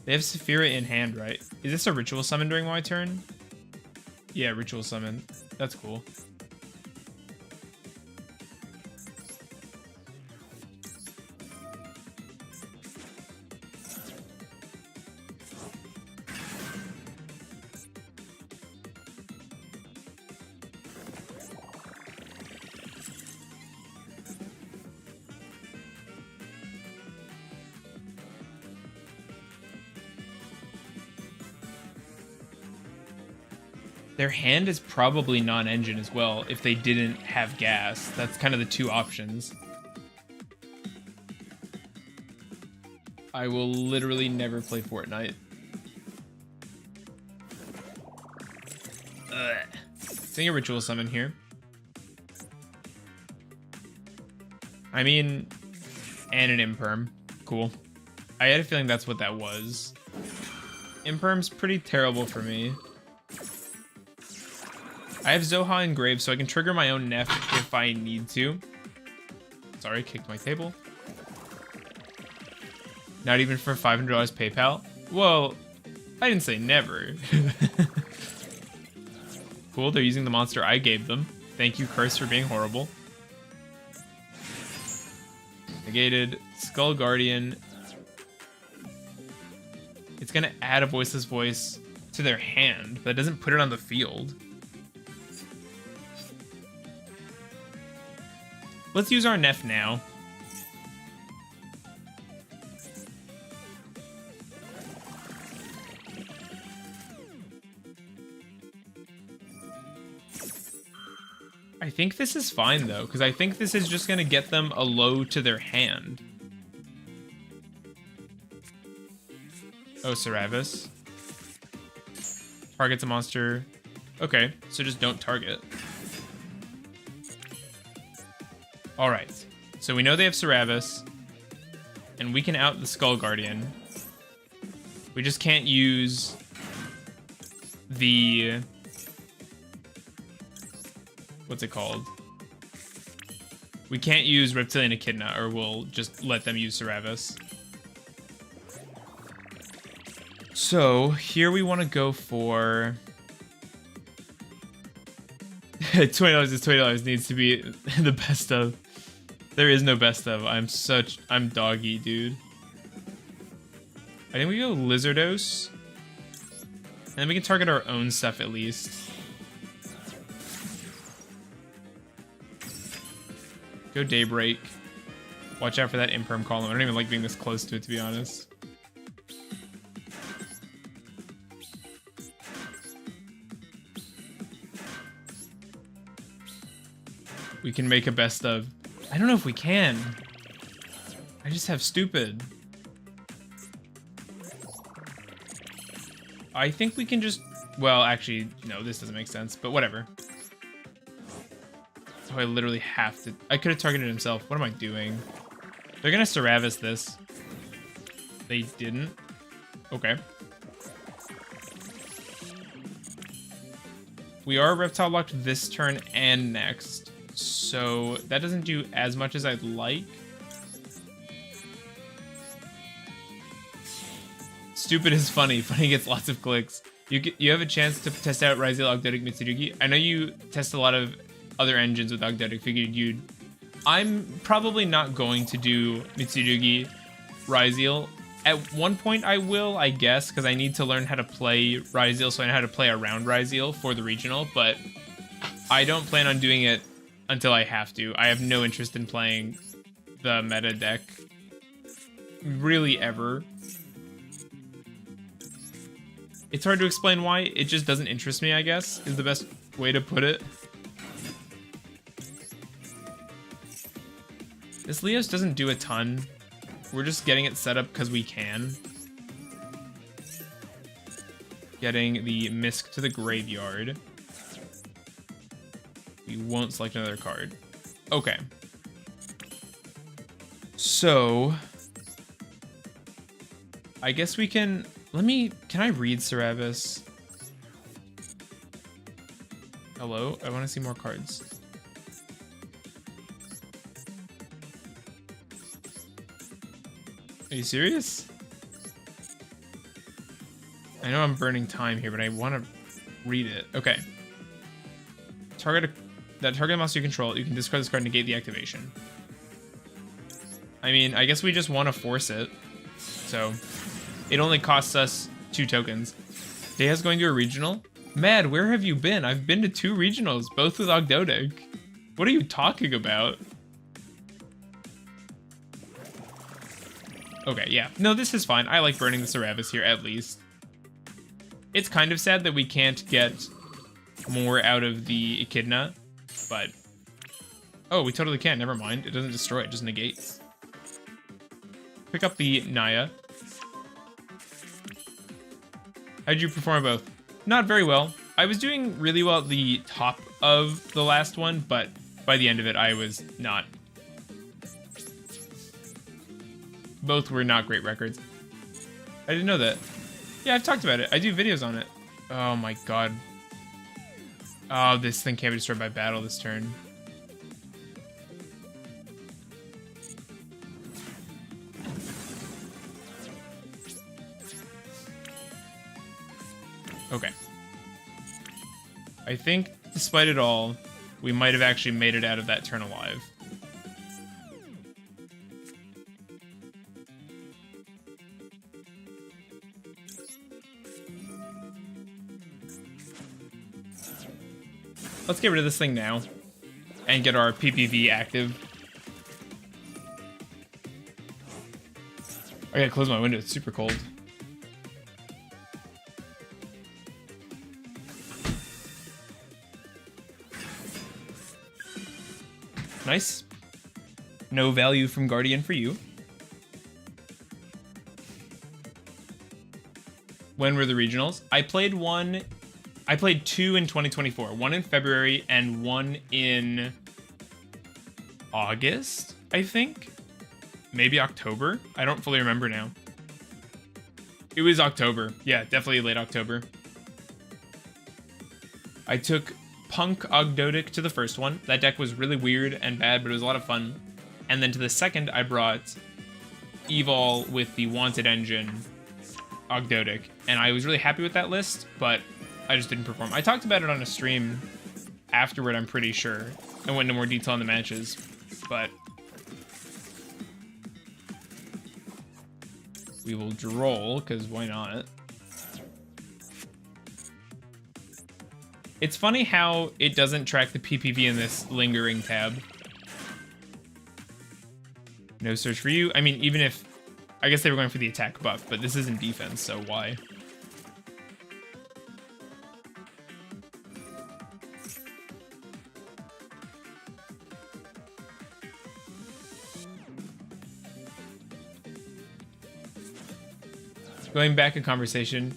They have Saphira in hand, right? Is this a ritual summon during my turn? Yeah, ritual summon. That's cool. Their hand is probably non-engine as well if they didn't have gas. That's kind of the two options. I will literally never play Fortnite. Sing a ritual summon here. I mean, and an imperm. Cool. I had a feeling that's what that was. Imperm's pretty terrible for me. I have Zoha engraved, so I can trigger my own Neff if I need to. Sorry, kicked my table. Not even for $500 PayPal? Well, I didn't say never. Cool, they're using the monster I gave them. Thank you, Curse, for being horrible. Negated. Skull Guardian. It's gonna add a Voiceless Voice to their hand, but it doesn't put it on the field. Let's use our Neff now. I think this is fine though, because I think this is just going to get them a low to their hand. Oh, Seravis. Targets a monster. Okay, so just don't target. Alright, so we know they have Seravis, and we can out the Skull Guardian. We just can't use the... what's it called? We can't use Reptilian Echidna, or we'll just let them use Seravis. So, here we want to go for... $20 is $20 needs to be the best of. There is no best of. I'm doggy, dude. I think we go Lizardos. And then we can target our own stuff at least. Go Daybreak. Watch out for that Imperm column. I don't even like being this close to it, to be honest. We can make a best of. I don't know if we can. I just have stupid. I think we can just... well, actually, no, this doesn't make sense, but whatever. So I literally have to... I could have targeted himself. What am I doing? They're gonna Seravis this. They didn't. Okay. We are reptile locked this turn and next. So that doesn't do as much as I'd like. Stupid is funny. Funny gets lots of clicks. You have a chance to test out Ryzeal, Ogdoadic, Mitsurugi. I know you test a lot of other engines with Ogdoadic. Figured you'd... I'm probably not going to do Mitsurugi, Ryzeal. At one point I will, I guess, because I need to learn how to play Ryzeal so I know how to play around Ryzeal for the regional, but I don't plan on doing it until I have to. I have no interest in playing the meta deck. Really, ever. It's hard to explain why. It just doesn't interest me, I guess, is the best way to put it. This Leos doesn't do a ton. We're just getting it set up because we can. Getting the Misk to the graveyard. We won't select another card. Okay. So... I guess we can... Can I read Seravis? Hello? I want to see more cards. Are you serious? I know I'm burning time here, but I want to read it. Okay. That target monster you control, you can discard this card and negate the activation. I mean, I guess we just want to force it. So, it only costs us 2 tokens. Dea's going to a regional? Mad, where have you been? I've been to 2 regionals, both with Ogdoadic. What are you talking about? Okay, yeah. No, this is fine. I like burning the Ceravis here, at least. It's kind of sad that we can't get more out of the Echidna, but... Oh, we totally can. Never mind. It doesn't destroy, it just negates. Pick up the Naya. How'd you perform both? Not very well. I was doing really well at the top of the last one, but by the end of it, I was not. Both were not great records. I didn't know that. Yeah, I've talked about it. I do videos on it. Oh my god. Oh, this thing can't be destroyed by battle this turn. Okay. I think, despite it all, we might have actually made it out of that turn alive. Let's get rid of this thing now and get our PPV active. I gotta close my window, it's super cold. Nice. No value from Guardian for you. When were the regionals? I played 2 in 2024. 1 in February and 1 in August, I think. Maybe October. I don't fully remember now. It was October. Yeah, definitely late October. I took Punk Ogdoadic to the first one. That deck was really weird and bad, but it was a lot of fun. And then to the second, I brought Evol with the Wanted Engine Ogdoadic. And I was really happy with that list, but I just didn't perform. I talked about it on a stream afterward, I'm pretty sure. I went into more detail on the matches, but we will droll, because why not? It's funny how it doesn't track the PPV in this lingering tab. No search for you. I mean, even if... I guess they were going for the attack buff, but this isn't defense, so why? Going back in conversation,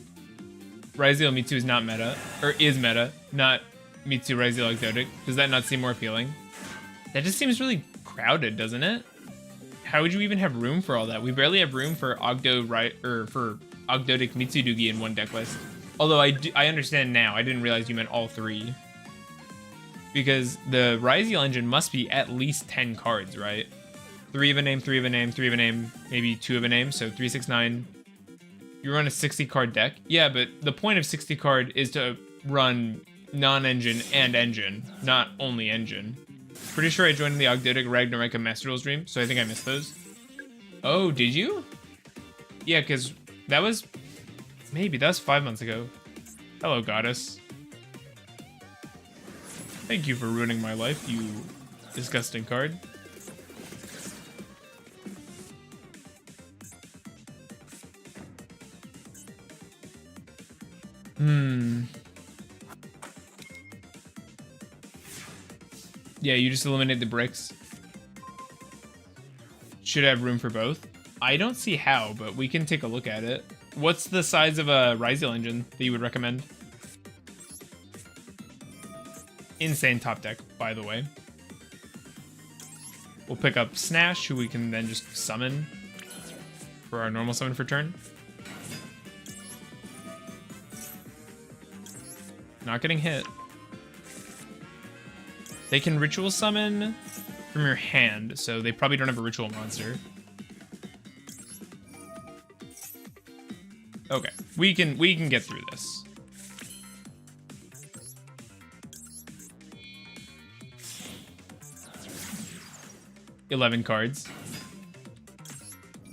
Ryzeal Mitsu is not meta, or is meta, not Mitsu Ryzeal Ogdoadic. Does that not seem more appealing? That just seems really crowded, doesn't it? How would you even have room for all that? We barely have room for Ogdoadic Mitsudugi in one deck list. Although I understand now. I didn't realize you meant all 3. Because the Ryzeal engine must be at least 10 cards, right? 3 of a name, 3 of a name, 3 of a name, maybe 2 of a name, so 3, 6, 9. You run a 60 card deck? Yeah, but the point of 60 card is to run non-engine and engine, not only engine. Pretty sure I joined the Ogdoadic Ragnarok and Master Duel stream, so I think I missed those. Oh, did you? Yeah, because that was... Maybe, that was 5 months ago. Hello, goddess. Thank you for ruining my life, you disgusting card. Yeah, you just eliminate the bricks. Should have room for both. I don't see how, but we can take a look at it. What's the size of a Ryzeal engine that you would recommend? Insane top deck, by the way. We'll pick up Snash, who we can then just summon for our normal summon for turn. Not getting hit. They can ritual summon from your hand, so they probably don't have a ritual monster. Okay, we can get through this. $11 cards.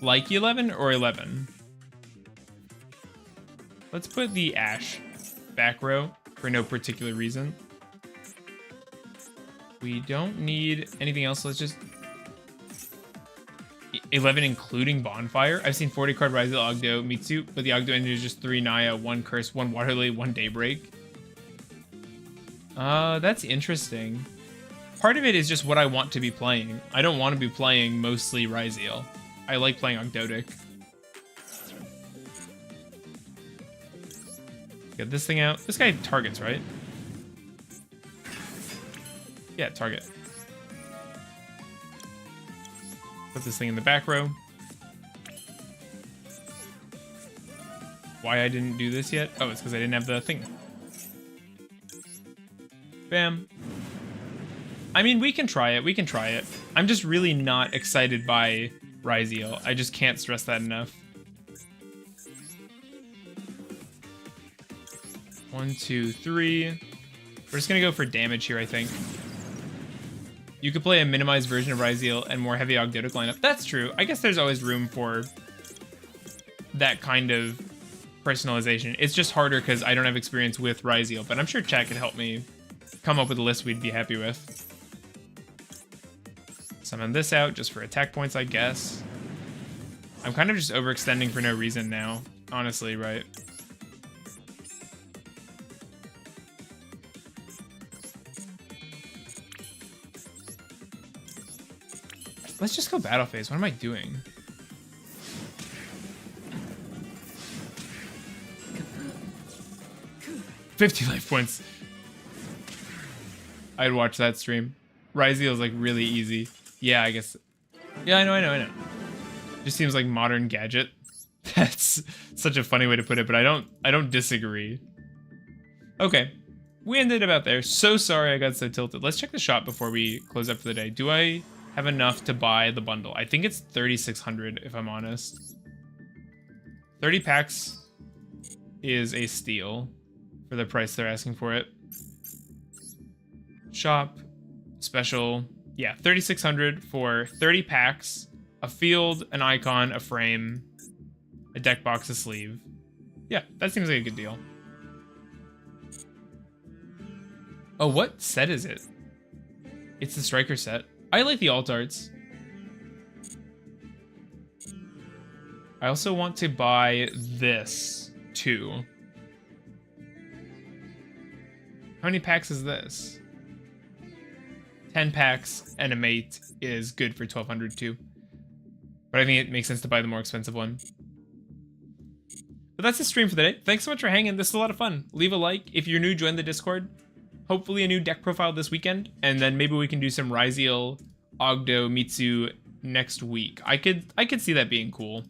Like 11 or 11? Let's put the Ash back row for no particular reason. We don't need anything else. Let's just 11 including Bonfire. I've seen 40 card Rise of Ogdo Mitsu, but the Ogdo engine is just 3 Naya, 1 Curse, 1 Waterlily, 1 Daybreak. That's interesting. Part of it is just what I want to be playing. I don't want to be playing mostly Ryzeal. I like playing Ogdoadic. Get this thing out. This guy targets, right? Yeah, target. Put this thing in the back row. Why I didn't do this yet? Oh, it's because I didn't have the thing. Bam. I mean, we can try it. We can try it. I'm just really not excited by Ryzeal. I just can't stress that enough. 1, 2, 3. We're just gonna go for damage here, I think. You could play a minimized version of Ryzeal and more heavy Ogdoadic lineup. That's true. I guess there's always room for that kind of personalization. It's just harder because I don't have experience with Ryzeal, but I'm sure chat could help me come up with a list we'd be happy with. Summon this out just for attack points, I guess. I'm kind of just overextending for no reason now, honestly, right? Let's just go battle phase. What am I doing? $50 life points. I'd watch that stream. Ryzeal is like really easy. Yeah, I guess. Yeah, I know. Just seems like modern gadget. That's such a funny way to put it, but I don't disagree. Okay. We ended about there. So sorry I got so tilted. Let's check the shop before we close up for the day. Do I have enough to buy the bundle? I think it's 3,600 if I'm honest. 30 packs is a steal for the price they're asking for it. Shop, special, yeah, 3,600 for 30 packs, a field, an icon, a frame, a deck box, a sleeve. Yeah, that seems like a good deal. Oh, what set is it? It's the Striker set. I like the alt arts. I also want to buy this, too. How many packs is this? 10 packs and a mate is good for 1,200 too. But I think it makes sense to buy the more expensive one. But that's the stream for the day. Thanks so much for hanging. This is a lot of fun. Leave a like. If you're new, join the Discord. Hopefully a new deck profile this weekend. And then maybe we can do some Ryzeal, Ogdo, Mitsu next week. I could see that being cool.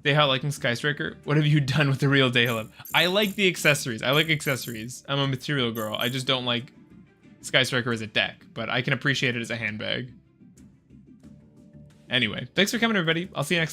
Dayhut liking Sky Striker. What have you done with the real Dayhut? I like the accessories. I like accessories. I'm a material girl. I just don't like Sky Striker as a deck, but I can appreciate it as a handbag. Anyway, thanks for coming, everybody. I'll see you next time.